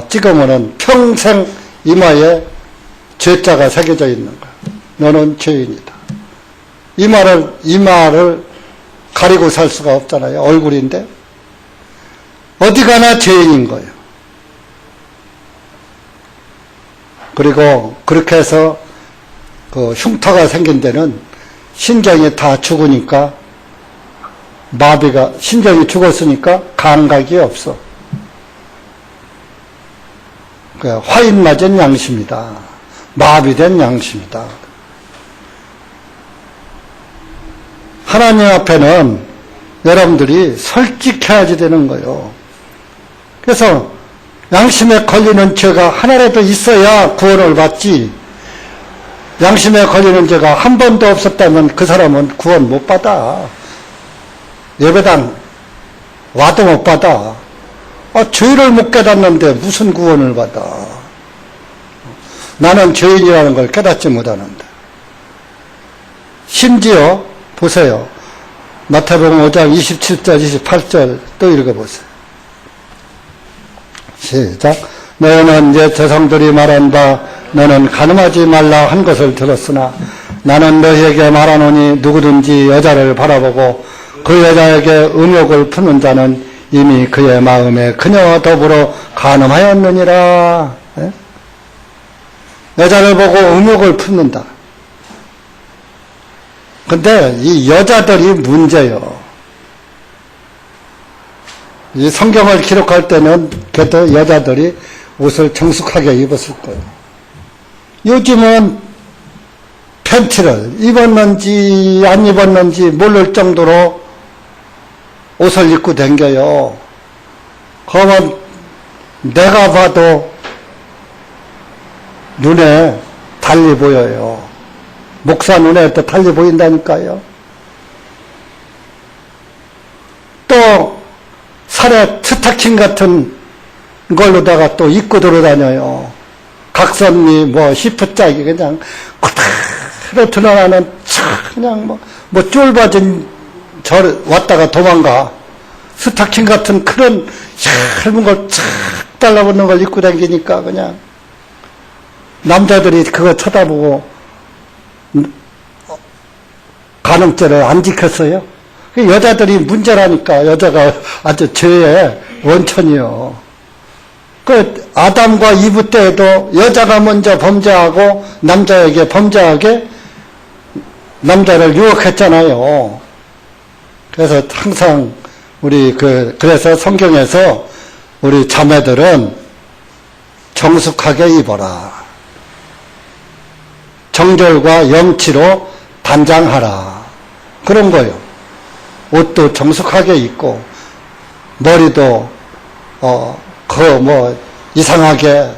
[SPEAKER 1] 찍으면은 평생 이마에 죄자가 새겨져 있는 거야. 너는 죄인이다. 이마를 가리고 살 수가 없잖아요. 얼굴인데. 어디 가나 죄인인 거예요. 그리고 그렇게 해서 그 흉터가 생긴 데는 신경이 다 죽으니까 신경이 죽었으니까 감각이 없어. 화인 맞은 양심이다. 마비된 양심이다. 하나님 앞에는 여러분들이 솔직해야지 되는 거예요. 그래서 양심에 걸리는 죄가 하나라도 있어야 구원을 받지. 양심에 걸리는 죄가 한 번도 없었다면 그 사람은 구원 못 받아. 예배당 와도 못 받아. 죄를 못 깨닫는데 무슨 구원을 받아. 나는 죄인이라는 걸 깨닫지 못하는데. 심지어 보세요. 마태복음 5장 27절 28절 또 읽어보세요. 시작. 너희는 이제 조상들이 말한 바 너는 간음하지 말라 한 것을 들었으나 나는 너희에게 말하노니 누구든지 여자를 바라보고 그 여자에게 음욕을 푸는 자는 이미 그의 마음에 그녀와 더불어 간음하였느니라. 예? 여자를 보고 음욕을 품는다. 근데 이 여자들이 문제요. 이 성경을 기록할 때는 그래도 여자들이 옷을 정숙하게 입었을 거예요. 요즘은 팬티를 입었는지 안 입었는지 모를 정도로 옷을 입고 다녀요. 그러면 내가 봐도 눈에 달리 보여요. 목사 눈에 또 달리 보인다니까요. 또 살에 스타킹 같은 걸로다가 또 입고 돌아다녀요. 각선미 히프짝이 그냥 그대로 드러나는 그냥 쫄바진 왔다가 도망가. 스타킹 같은 그런 얇은 걸 착 달라붙는 걸 입고 다니니까 그냥 남자들이 그거 쳐다보고 간음죄를 안 지켰어요. 여자들이 문제라니까. 여자가 아주 죄의 원천이요. 그 아담과 이브 때에도 여자가 먼저 범죄하고 남자에게 범죄하게 남자를 유혹했잖아요. 그래서 항상 그래서 성경에서 우리 자매들은 정숙하게 입어라. 정절과 영치로 단장하라. 그런 거예요. 옷도 정숙하게 입고, 머리도, 이상하게,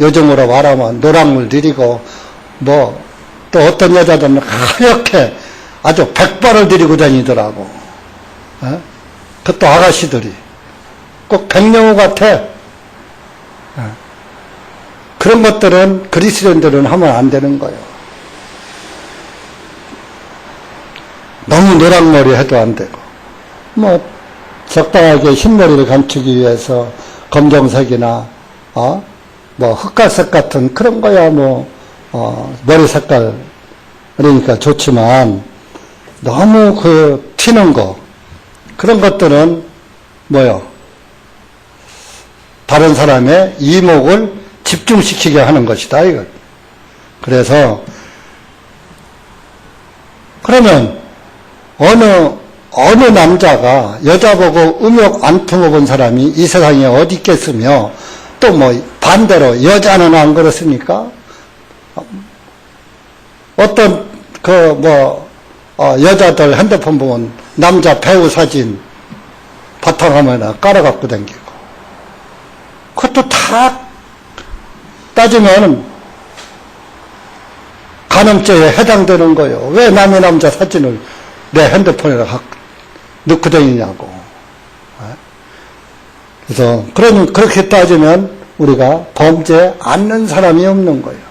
[SPEAKER 1] 요즘으로 말하면 노랑물 들이고, 또 어떤 여자들은 하얗게 아주 백발을 들이고 다니더라고. 그것도 아가씨들이. 꼭 백령우 같아. 그런 것들은 그리스도인들은 하면 안 되는 거예요. 너무 노랑머리 해도 안 되고, 적당하게 흰머리를 감추기 위해서 검정색이나, 흑갈색 같은 그런 거야, 머리 색깔, 그러니까 좋지만, 너무 튀는 거, 그런 것들은 다른 사람의 이목을 집중시키게 하는 것이다, 이거. 그래서, 그러면, 어느 어느 남자가 여자 보고 음욕 안 품어본 사람이 이 세상에 어디 있겠으며, 또 뭐 반대로 여자는 안 그렇습니까? 어떤 여자들 핸드폰 보면 남자 배우 사진 바탕화면에 깔아갖고 다니고, 그것도 다 따지면 간음죄에 해당되는 거예요. 왜 남의 남자 사진을 내 핸드폰에 넣고 다니냐고. 그래서 그렇게 따지면 우리가 범죄 않는 사람이 없는 거예요.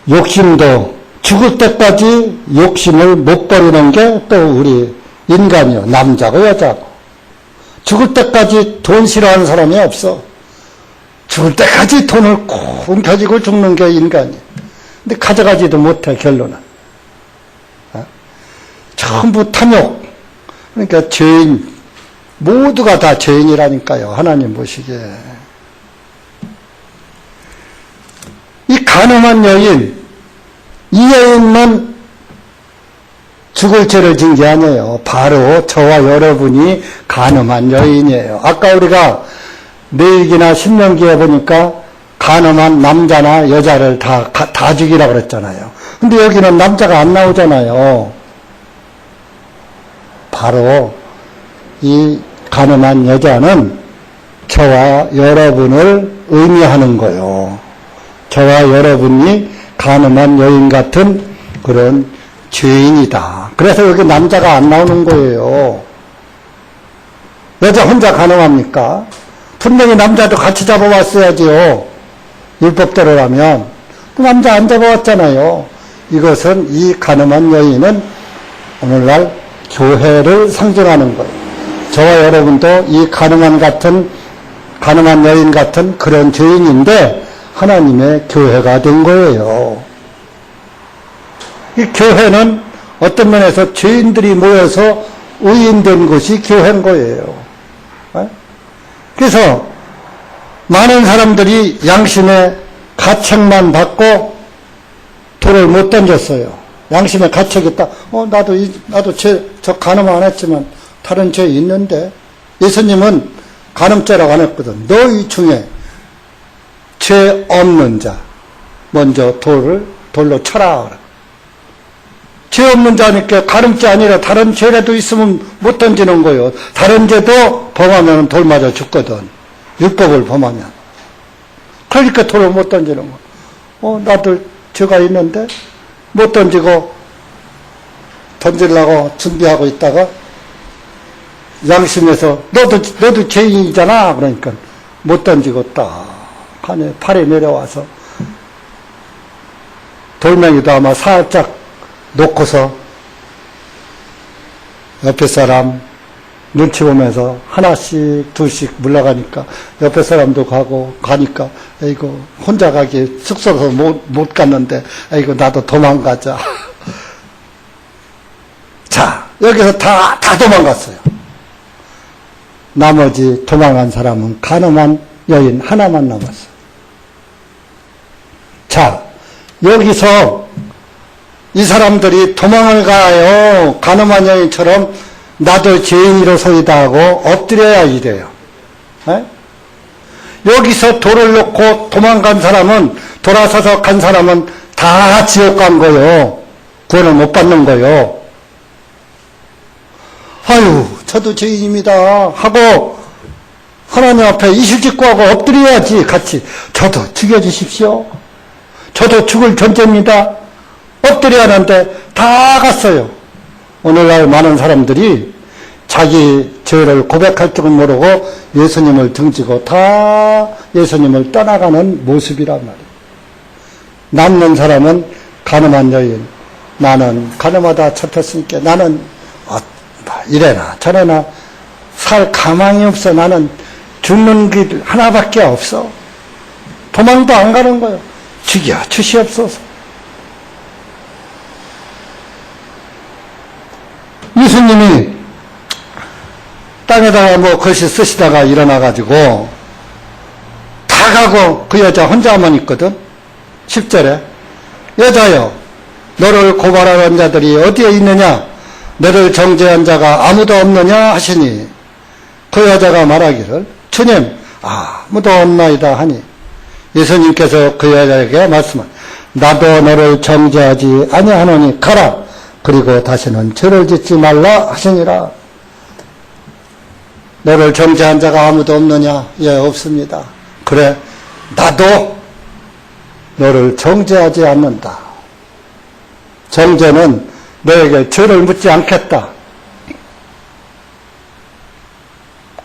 [SPEAKER 1] 욕심도 죽을 때까지 욕심을 못 버리는 게 또 우리 인간이요. 남자고 여자고. 죽을 때까지 돈 싫어하는 사람이 없어. 죽을 때까지 돈을 쿵 가지고 죽는 게 인간이에요. 근데 가져가지도 못해, 결론은. 전부 탐욕. 그러니까 죄인, 모두가 다 죄인이라니까요. 하나님 보시기에. 이 가늠한 여인, 이 여인만 죽을 죄를 진 게 아니에요. 바로 저와 여러분이 가늠한 여인이에요. 아까 우리가 레위기나 신명기에 보니까 가늠한 남자나 여자를 다 죽이라고 그랬잖아요. 근데 여기는 남자가 안 나오잖아요. 바로 이 가늠한 여자는 저와 여러분을 의미하는 거예요. 저와 여러분이 가늠한 여인 같은 그런 죄인이다. 그래서 여기 남자가 안 나오는 거예요. 여자 혼자 가늠합니까? 분명히 남자도 같이 잡아왔어야지요. 율법대로라면. 남자 안 잡아왔잖아요. 이것은 이 가늠한 여인은 오늘날 교회를 상징하는 거예요. 저와 여러분도 이 가늠한 여인 같은 그런 죄인인데 하나님의 교회가 된 거예요. 이 교회는 어떤 면에서 죄인들이 모여서 의인된 것이 교회인 거예요. 그래서 많은 사람들이 양심의 가책만 받고 돌을 못 던졌어요. 양심의 가책이 있다. 나도 저 간음 안 했지만 다른 죄 있는데. 예수님은 간음죄라고 안 했거든. 너희 중에 죄 없는 자 먼저 돌로 쳐라. 죄 없는 자니까 간음죄 아니라 다른 죄라도 있으면 못 던지는 거예요. 다른 죄도 범하면 돌 맞아 죽거든. 율법을 범하면. 그러니까 돌을 못 던지는 거예요. 나도 죄가 있는데 못 던지고 던지려고 준비하고 있다가 양심에서 너도 죄인이잖아. 그러니까 못 던지고 딱 하늘 팔에 내려와서 돌멩이도 아마 살짝 놓고서 옆에 사람 눈치 보면서 하나씩 둘씩 물러가니까 옆에 사람도 가니까 이거 혼자 가기 쑥스러워서 못 갔는데 이거 나도 도망가자. 자, 여기서 다 도망갔어요. 나머지 도망간 사람은 가늠한 여인 하나만 남았어요. 자, 여기서 이 사람들이 도망을 가요. 가늠한 여인처럼 나도 죄인이로소이다 하고 엎드려야 이래요. 에? 여기서 돌을 놓고 도망간 사람은, 돌아서서 간 사람은 다 지옥 간 거요. 구원을 못 받는 거요. 아유, 저도 죄인입니다 하고 하나님 앞에 이실직고 하고 엎드려야지. 같이 저도 죽여주십시오. 저도 죽을 존재입니다. 엎드려야 하는데 다 갔어요. 오늘날 많은 사람들이 자기 죄를 고백할 줄은 모르고 예수님을 등지고 다 예수님을 떠나가는 모습이란 말이에요. 남는 사람은 가늠한 여인. 나는 가늠하다 잡혔으니까 나는 이래나 저래나 살 가망이 없어. 나는 죽는 길 하나밖에 없어. 도망도 안 가는 거예요. 죽여 주시옵소서. 예수님이 땅에다가 글씨 쓰시다가 일어나가지고 다 나가고 그 여자 혼자만 있거든. 10절에 여자여 너를 고발하는 자들이 어디에 있느냐 너를 정죄한 자가 아무도 없느냐 하시니 그 여자가 말하기를 주님 아무도 없나이다 하니 예수님께서 그 여자에게 말씀하시니 나도 너를 정죄하지 아니하노니 가라 그리고 다시는 죄를 짓지 말라 하시니라. 너를 정죄한 자가 아무도 없느냐? 예, 없습니다. 그래, 나도 너를 정죄하지 않는다. 정죄는 너에게 죄를 묻지 않겠다.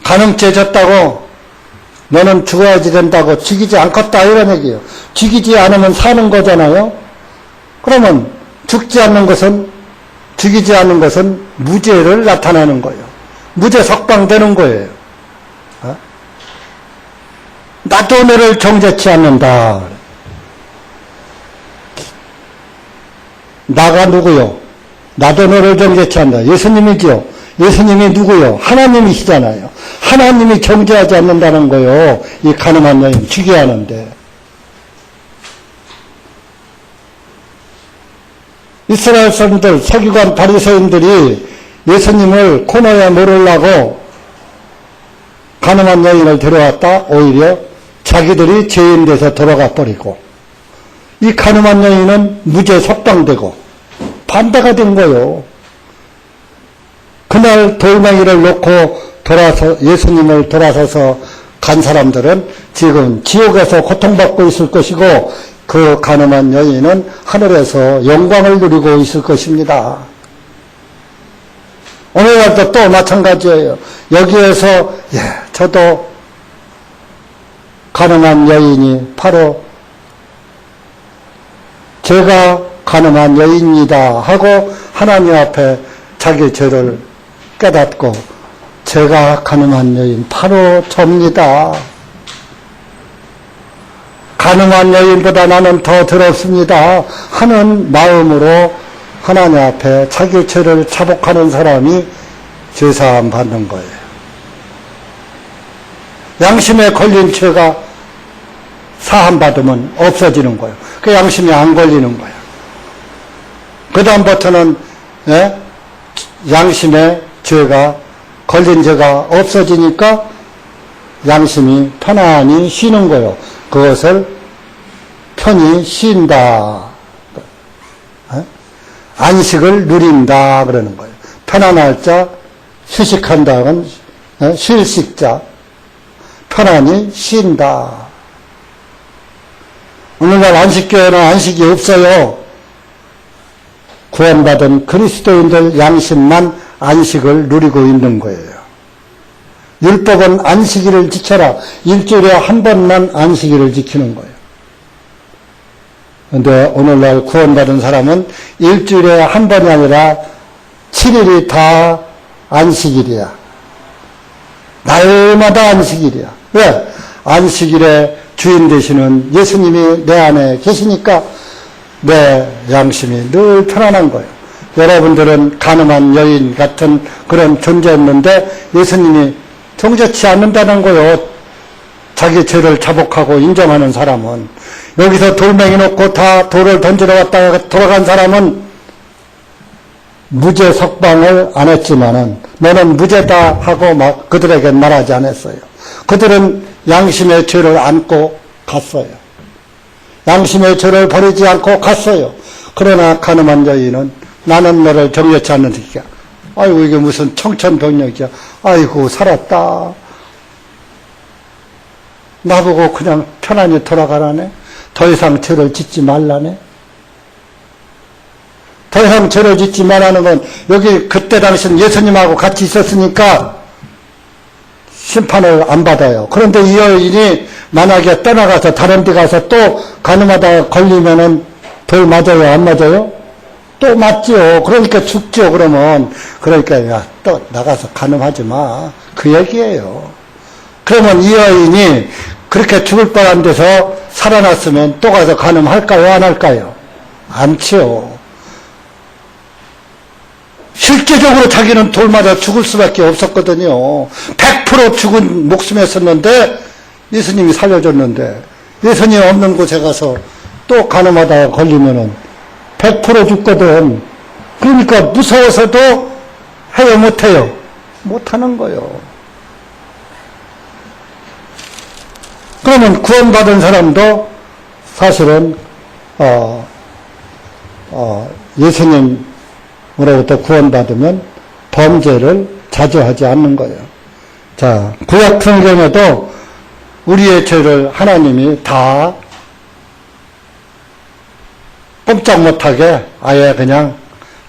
[SPEAKER 1] 간음죄 졌다고 너는 죽어야지 된다고 죽이지 않겠다 이런 얘기예요. 죽이지 않으면 사는 거잖아요. 그러면 죽지 않는 것은 죽이지 않는 것은 무죄를 나타내는 거예요. 무죄 석방되는 거예요. 나도 너를 정죄치 않는다. 나가 누구요? 나도 너를 정죄치 않는다. 예수님이지요. 예수님이 누구요? 하나님이시잖아요. 하나님이 정죄하지 않는다는 거요. 이 가늠한 여인 죽여야 하는데. 이스라엘 사람들, 서기관 바리새인들이 예수님을 코너에 몰으려고 가늠한 여인을 데려왔다. 오히려 자기들이 죄인 돼서 돌아가 버리고 이 가늠한 여인은 무죄 석방되고 반대가 된 거예요. 그날 돌멩이를 놓고 예수님을 돌아서서 간 사람들은 지금 지옥에서 고통받고 있을 것이고 그 가늠한 여인은 하늘에서 영광을 누리고 있을 것입니다. 오늘날도 또 마찬가지예요. 여기에서 저도 가늠한 여인이 바로 제가 가늠한 여인이다 하고 하나님 앞에 자기 죄를 깨닫고 제가 가늠한 여인 바로 접니다. 가늠한 여인보다 나는 더 더럽습니다 하는 마음으로 하나님 앞에 자기 죄를 자복하는 사람이 죄사함 받는 거예요. 양심에 걸린 죄가 사함 받으면 없어지는 거예요. 그 양심이 안 걸리는 거예요. 그 다음부터는 양심에 죄가 걸린 죄가 없어지니까 양심이 편안히 쉬는 거예요. 그것을 편히 쉰다. 안식을 누린다 그러는 거예요. 편안할 자, 휴식한다는 쉴식자, 편안히 쉰다. 오늘날 안식교회는 안식이 없어요. 구원받은 그리스도인들 양심만 안식을 누리고 있는 거예요. 율법은 안식일을 지켜라. 일주일에 한 번만 안식일을 지키는 거예요. 그런데 오늘날 구원받은 사람은 일주일에 한 번이 아니라 7일이 다 안식일이야. 날마다 안식일이야. 왜? 안식일에 주인 되시는 예수님이 내 안에 계시니까 내 양심이 늘 편안한 거예요. 여러분들은 가늠한 여인 같은 그런 존재였는데 예수님이 정죄치 않는다는 거예요. 자기 죄를 자복하고 인정하는 사람은. 여기서 돌멩이 놓고 다 돌을 던지러 갔다가 돌아간 사람은 무죄 석방을 안 했지만은 너는 무죄다 하고 막 그들에게 말하지 않았어요. 그들은 양심의 죄를 안고 갔어요. 양심의 죄를 버리지 않고 갔어요. 그러나 가늠한 여인은 나는 너를 정죄치 않는다. 아이고 이게 무슨 청천벽력이야. 아이고 살았다. 나보고 그냥 편안히 돌아가라네. 더 이상 죄를 짓지 말라네. 더 이상 죄를 짓지 말라는 건 여기 그때 당시는 예수님하고 같이 있었으니까 심판을 안 받아요. 그런데 이 여인이 만약에 떠나가서 다른 데 가서 또 가늠하다가 걸리면은 벌 맞아요? 안 맞아요? 또 맞죠. 그러니까 죽죠. 그러니까 야, 또 나가서 가늠하지 마. 그 얘기예요. 그러면 이 여인이 그렇게 죽을 뻔한 데서 살아났으면 또 가서 가늠할까요? 안 할까요? 않지요. 실제적으로 자기는 돌 맞아 죽을 수밖에 없었거든요. 100% 죽은 목숨이었었는데 예수님이 살려줬는데 예수님 없는 곳에 가서 또 간음하다가 걸리면은 100% 죽거든. 그러니까 무서워서도 해요, 못해요? 못하는 거요. 그러면 구원받은 사람도 사실은 예수님으로부터 구원받으면 범죄를 자주 하지 않는 거예요. 자, 구약 성경에도 우리의 죄를 하나님이 다 꼼짝 못하게 아예 그냥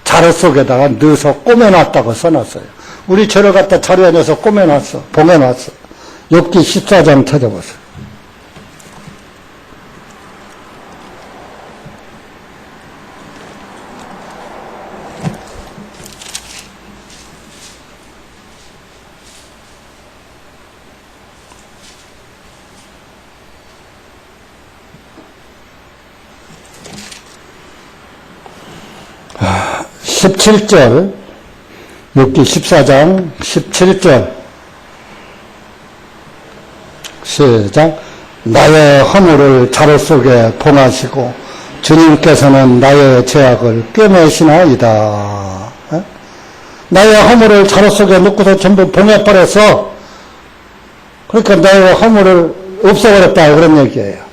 [SPEAKER 1] 자루 속에다가 넣어서 꼬매놨다고 써놨어요. 우리 죄를 갖다 자루에 넣어서 꼬매놨어. 봉해놨어. 욥기 14장 찾아보세요. 아, 17절, 욥기 14장 17절 시작. 나의 허물을 자루 속에 봉하시고 주님께서는 나의 죄악을 꿰매시나이다. 나의 허물을 자루 속에 넣고서 전부 봉해버려서 그러니까 나의 허물을 없애버렸다 그런 얘기예요.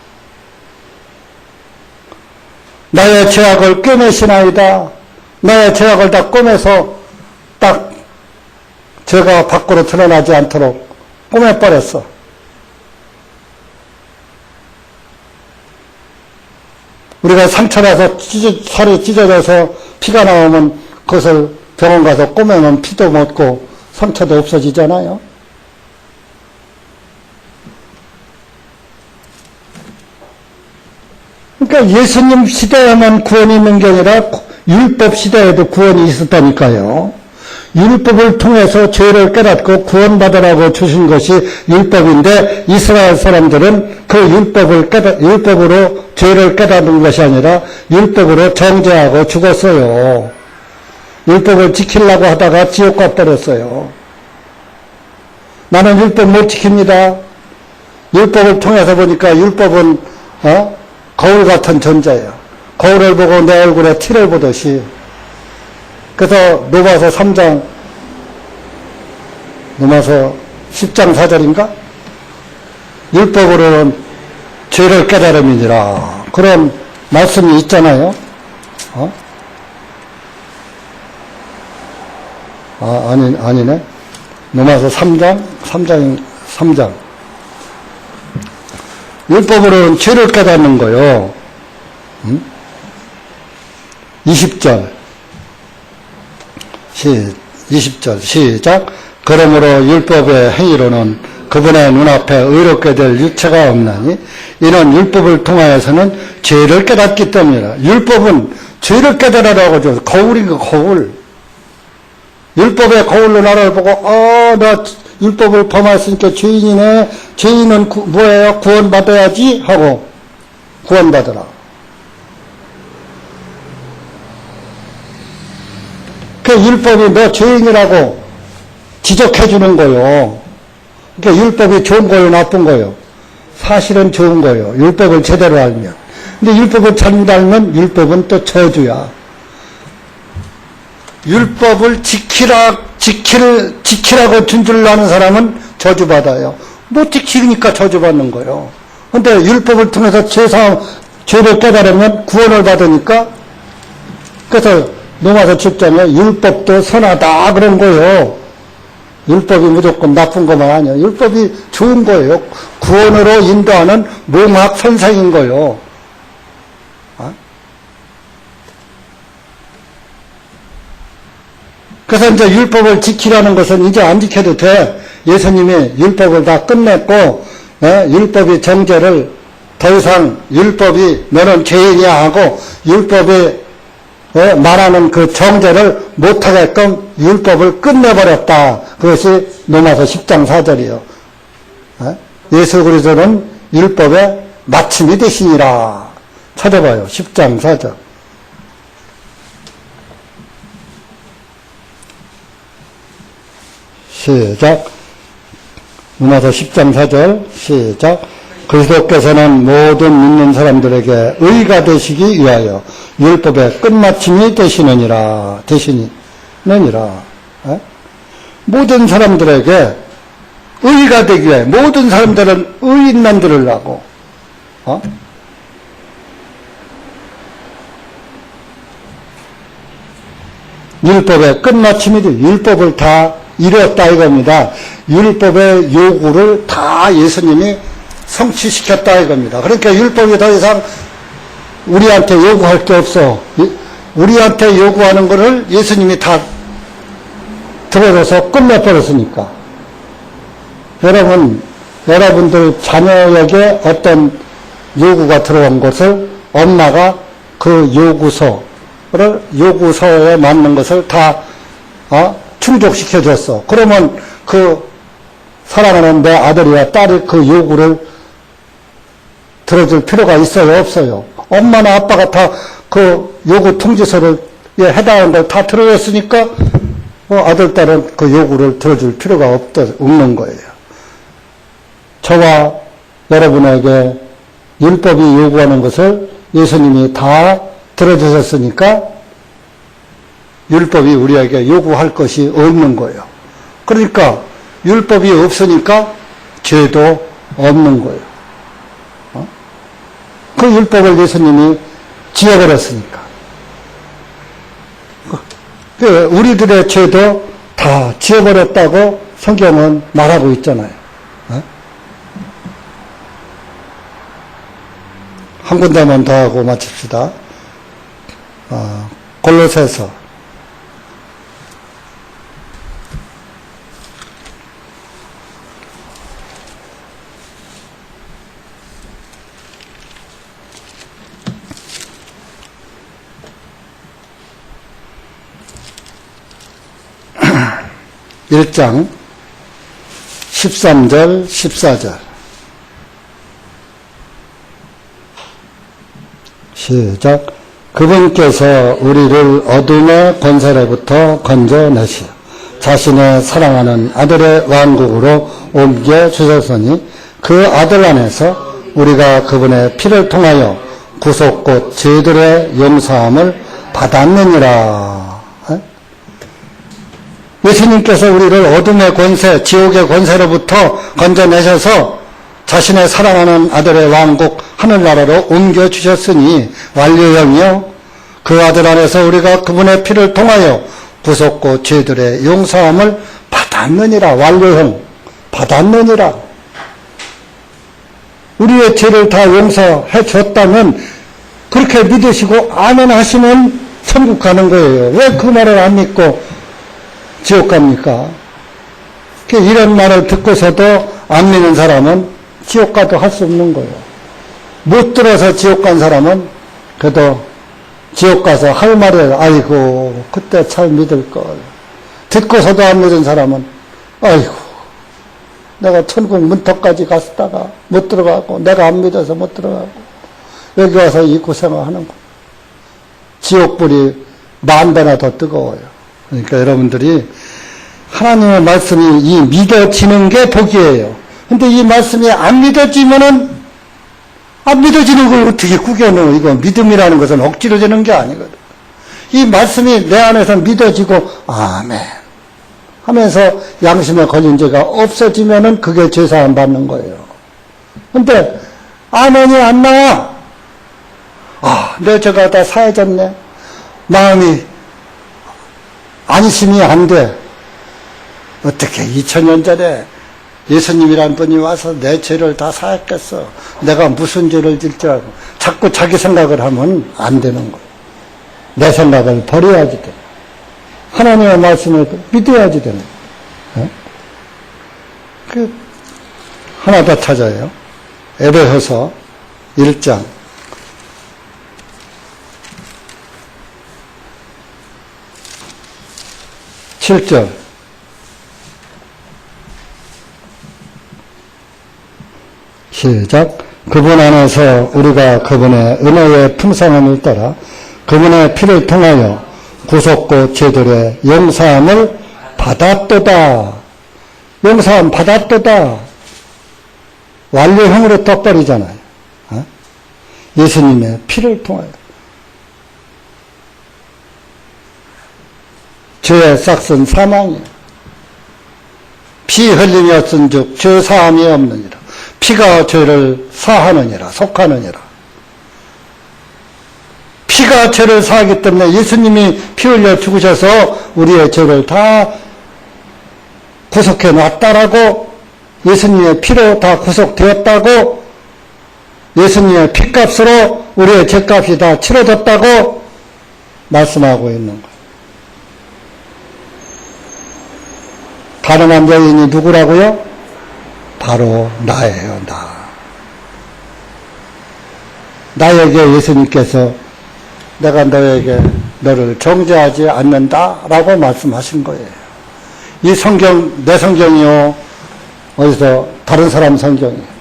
[SPEAKER 1] 나의 죄악을 꿰매시나이다. 나의 죄악을 다 꿰매서 딱 죄가 밖으로 드러나지 않도록 꿰매버렸어. 우리가 상처나서 살이 찢어져서 피가 나오면 그것을 병원 가서 꿰매면 피도 묻고 상처도 없어지잖아요. 그러니까 예수님 시대에만 구원이 있는 게 아니라 율법 시대에도 구원이 있었다니까요. 율법을 통해서 죄를 깨닫고 구원받으라고 주신 것이 율법인데 이스라엘 사람들은 그 율법으로 죄를 깨닫는 것이 아니라 율법으로 정죄하고 죽었어요. 율법을 지키려고 하다가 지옥 가버렸어요. 나는 율법 못 지킵니다. 율법을 통해서 보니까 율법은 거울 같은 존재예요. 거울을 보고 내 얼굴에 티를 보듯이. 그래서 로마서 3장, 로마서 10장 4절인가? 율법으로는 죄를 깨달음이니라. 그런 말씀이 있잖아요. 아니네. 로마서 3장. 율법으로는 죄를 깨닫는 거요. 20절. 20절 시작. 그러므로 율법의 행위로는 그분의 눈앞에 의롭게 될 유체가 없나니 이는 율법을 통하여서는 죄를 깨닫기 때문이라. 율법은 죄를 깨달으라고 줘. 거울인가 거울. 율법의 거울로 나를 보고 나 율법을 범했으니까 죄인이네. 죄인은 뭐예요? 구원받아야지 하고 구원받으라. 그 율법이 너 죄인이라고 지적해 주는 거요. 그러니까 율법이 좋은 거요, 나쁜 거요? 사실은 좋은 거요. 율법을 제대로 알면. 근데 율법을 잘못 알면 율법은 또 저주야. 율법을 지키라고 준줄 아는 사람은 저주받아요. 못 지키니까 저주받는 거예요. 근데 율법을 통해서 죄를 깨달으면 구원을 받으니까, 그래서 로마서 7장에 율법도 선하다 그런 거예요. 율법이 무조건 나쁜 것만 아니에요. 율법이 좋은 거예요. 구원으로 인도하는 몽학 선생인 거예요. 그래서 이제 율법을 지키라는 것은 이제 안 지켜도 돼. 예수님이 율법을 다 끝냈고, 율법이 정죄를 더 이상 율법이 너는 죄인이야 하고 율법이 말하는 그 정죄를 못하게끔 율법을 끝내버렸다. 그것이 로마서 10장 4절이요. 예수 그리스도는 율법의 마침이 되시니라. 찾아봐요. 10장 4절. 시작. 로마서 10장 4절 시작. 그리스도께서는 모든 믿는 사람들에게 의가 되시기 위하여 율법의 끝마침이 되시느니라. 모든 사람들에게 의가 되기 위해 모든 사람들은 의인만 들으려고 율법의 끝마침이 돼. 율법을 다 이루었다 이겁니다. 율법의 요구를 다 예수님이 성취시켰다 이겁니다. 그러니까 율법이 더 이상 우리한테 요구할 게 없어. 우리한테 요구하는 거를 예수님이 다 들어줘서 끝내버렸으니까. 여러분들 자녀에게 어떤 요구가 들어온 것을 엄마가 그 요구서에 맞는 것을 다 충족시켜줬어. 그러면 그 사랑하는 내 아들이나 딸이 그 요구를 들어줄 필요가 있어요, 없어요? 엄마나 아빠가 다 그 요구 통지서를 해당하는 걸 다 들어줬으니까 아들, 딸은 그 요구를 들어줄 필요가 없는 거예요. 저와 여러분에게 율법이 요구하는 것을 예수님이 다 들어주셨으니까 율법이 우리에게 요구할 것이 없는 거예요. 그러니까 율법이 없으니까 죄도 없는 거예요. 그 율법을 예수님이 지어버렸으니까. 우리들의 죄도 다 지어버렸다고 성경은 말하고 있잖아요. 한 군데만 더 하고 마칩시다. 골로새서 1장 13절 14절 시작. 그분께서 우리를 어둠의 권세로부터 건져내시어 자신의 사랑하는 아들의 왕국으로 옮겨주셨으니 그 아들 안에서 우리가 그분의 피를 통하여 구속 곧 죄들의 용서함을 받았느니라. 예수님께서 우리를 어둠의 권세, 지옥의 권세로부터 건져내셔서 자신의 사랑하는 아들의 왕국 하늘나라로 옮겨주셨으니 완료형이요. 그 아들 안에서 우리가 그분의 피를 통하여 구속 곧 죄들의 용서함을 받았느니라. 완료형 받았느니라. 우리의 죄를 다 용서해 줬다면 그렇게 믿으시고 아멘 하시면 천국 가는 거예요. 왜 그 말을 안 믿고 지옥 갑니까? 이런 말을 듣고서도 안 믿는 사람은 지옥 가도 할 수 없는 거예요. 못 들어서 지옥 간 사람은 그래도 지옥 가서 할 말을 아이고 그때 잘 믿을 걸. 듣고서도 안 믿은 사람은 아이고 내가 천국 문턱까지 갔다가 못 들어가고 내가 안 믿어서 못 들어가고 여기 와서 이 고생을 하는 거예요. 지옥불이 10,000배나 더 뜨거워요. 그러니까 여러분들이 하나님의 말씀이 이 믿어지는 게 복이에요. 근데 이 말씀이 안 믿어지면은 안 믿어지는 걸 어떻게 구겨넣어. 이거 믿음이라는 것은 억지로 되는 게 아니거든. 이 말씀이 내 안에서 믿어지고 아멘 하면서 양심에 걸린 죄가 없어지면은 그게 죄사함 받는 거예요. 근데 아멘이 안 나와. 내 죄가 다 사해졌네. 마음이 안심이 안 돼. 어떻게 2000년 전에 예수님이란 분이 와서 내 죄를 다 사했겠어. 내가 무슨 죄를 질 줄 알고. 자꾸 자기 생각을 하면 안 되는 거예요. 내 생각을 버려야지 돼. 하나님의 말씀을 믿어야지 되는 거예요. 하나 더 찾아요. 에베소서 1장 7절 시작. 그분 안에서 우리가 그분의 은혜의 풍성함을 따라 그분의 피를 통하여 구속고 죄들의 용서함을 받았도다. 용서함 받았도다. 완료형으로 떠버리잖아요. 어? 예수님의 피를 통하여. 죄의 싹은 사망이에요. 피 흘림이었은즉 죄 사함이 없느니라. 피가 죄를 사하느니라, 속하느니라. 피가 죄를 사하기 때문에 예수님이 피 흘려 죽으셔서 우리의 죄를 다 구속해 놨다라고, 예수님의 피로 다 구속되었다고, 예수님의 피값으로 우리의 죄값이 다 치러졌다고 말씀하고 있는 거예요. 가능한 여인이 누구라고요? 바로 나예요, 나. 나에게 예수님께서 내가 너를 정죄하지 않는다라고 말씀하신 거예요. 이 성경, 내 성경이요. 어디서 다른 사람 성경이에요.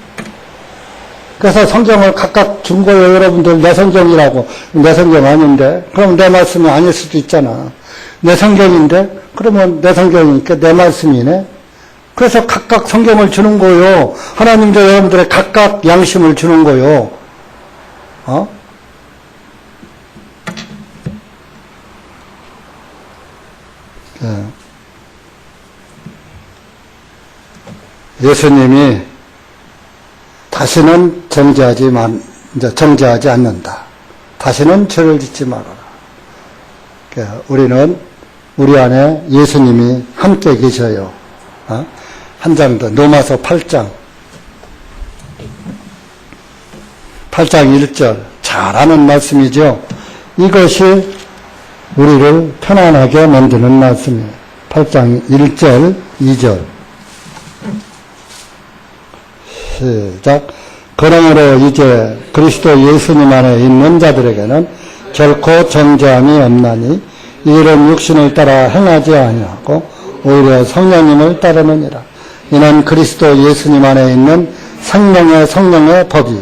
[SPEAKER 1] 그래서 성경을 각각 준 거예요, 여러분들. 내 성경이라고. 내 성경 아닌데? 그럼 내 말씀이 아닐 수도 있잖아. 내 성경인데? 그러면 내 성경이니까 내 말씀이네? 그래서 각각 성경을 주는 거요. 하나님도 여러분들의 각각 양심을 주는 거요. 어? 예수님이 다시는 정죄하지 않는다. 다시는 죄를 짓지 말아라. 우리는 우리 안에 예수님이 함께 계셔요. 한 장 더, 로마서 8장 1절, 잘 아는 말씀이죠. 이것이 우리를 편안하게 만드는 말씀이에요. 8장 1절, 2절. 시작. 그러므로 이제 그리스도 예수님 안에 있는 자들에게는 결코 정죄함이 없나니 이런 육신을 따라 행하지 아니하고 오히려 성령님을 따르느니라. 이는 그리스도 예수님 안에 있는 생명의 성령의 법이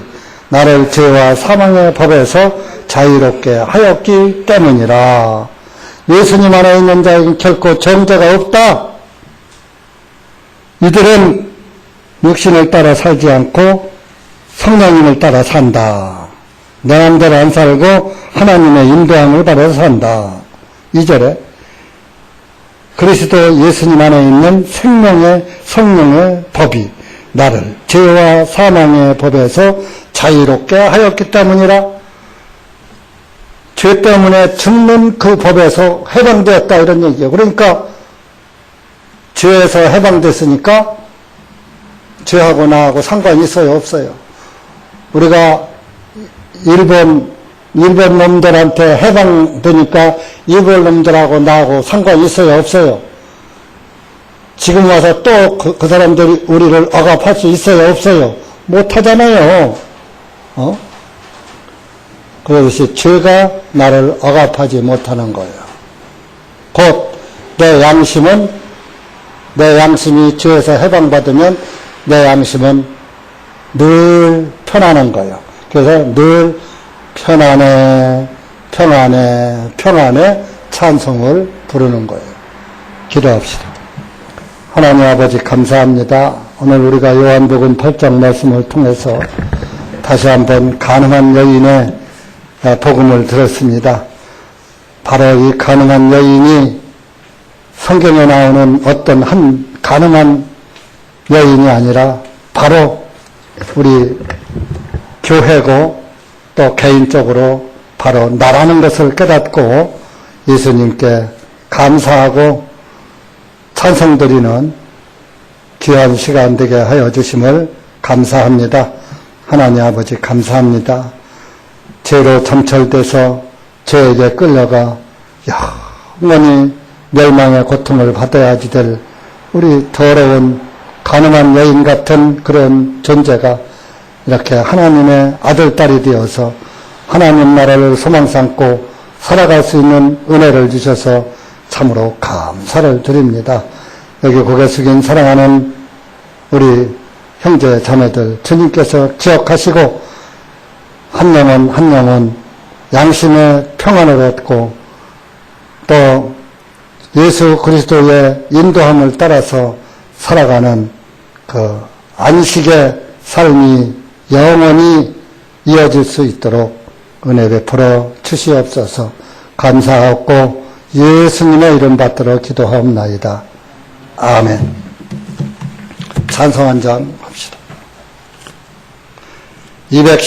[SPEAKER 1] 나를 죄와 사망의 법에서 자유롭게 하였기 때문이라. 예수님 안에 있는 자에게는 결코 정죄가 없다. 이들은 육신을 따라 살지 않고 성령님을 따라 산다. 내 마음대로 안 살고 하나님의 인도함을 받아서 산다. 2절에 그리스도 예수님 안에 있는 생명의 성령의 법이 나를 죄와 사망의 법에서 자유롭게 하였기 때문이라. 죄 때문에 죽는 그 법에서 해방되었다, 이런 얘기예요. 그러니까 죄에서 해방됐으니까 죄하고 나하고 상관이 있어요, 없어요? 우리가 일본 놈들한테 해방되니까 일본 놈들하고 나하고 상관이 있어요, 없어요? 지금 와서 또 그 사람들이 우리를 억압할 수 있어요, 없어요? 못하잖아요. 그것이 죄가 나를 억압하지 못하는 거예요. 곧 내 양심이 죄에서 해방받으면 내 양심은 늘 편안한 거예요. 그래서 늘 평안해 찬송을 부르는 거예요. 기도합시다. 하나님 아버지 감사합니다. 오늘 우리가 요한복음 8장 말씀을 통해서 다시 한번 가늠한 여인의 복음을 들었습니다. 바로 이 가늠한 여인이 성경에 나오는 어떤 한 가늠한 여인이 아니라 바로 우리 교회고 또 개인적으로 바로 나라는 것을 깨닫고 예수님께 감사하고 찬송드리는 귀한 시간 되게 하여 주심을 감사합니다. 하나님 아버지 감사합니다. 죄로 점철돼서 죄에게 끌려가 영원히 멸망의 고통을 받아야지 될 우리 더러운 가늠한 여인 같은 그런 존재가 이렇게 하나님의 아들, 딸이 되어서 하나님 나라를 소망 삼고 살아갈 수 있는 은혜를 주셔서 참으로 감사를 드립니다. 여기 고개 숙인 사랑하는 우리 형제 자매들 주님께서 기억하시고 한 영혼 양심의 평안을 얻고 또 예수 그리스도의 인도함을 따라서 살아가는 그 안식의 삶이 영원히 이어질 수 있도록 은혜 베풀어 주시옵소서. 감사하고 예수님의 이름 받들어 기도하옵나이다. 아멘. 찬송 한 장 합시다.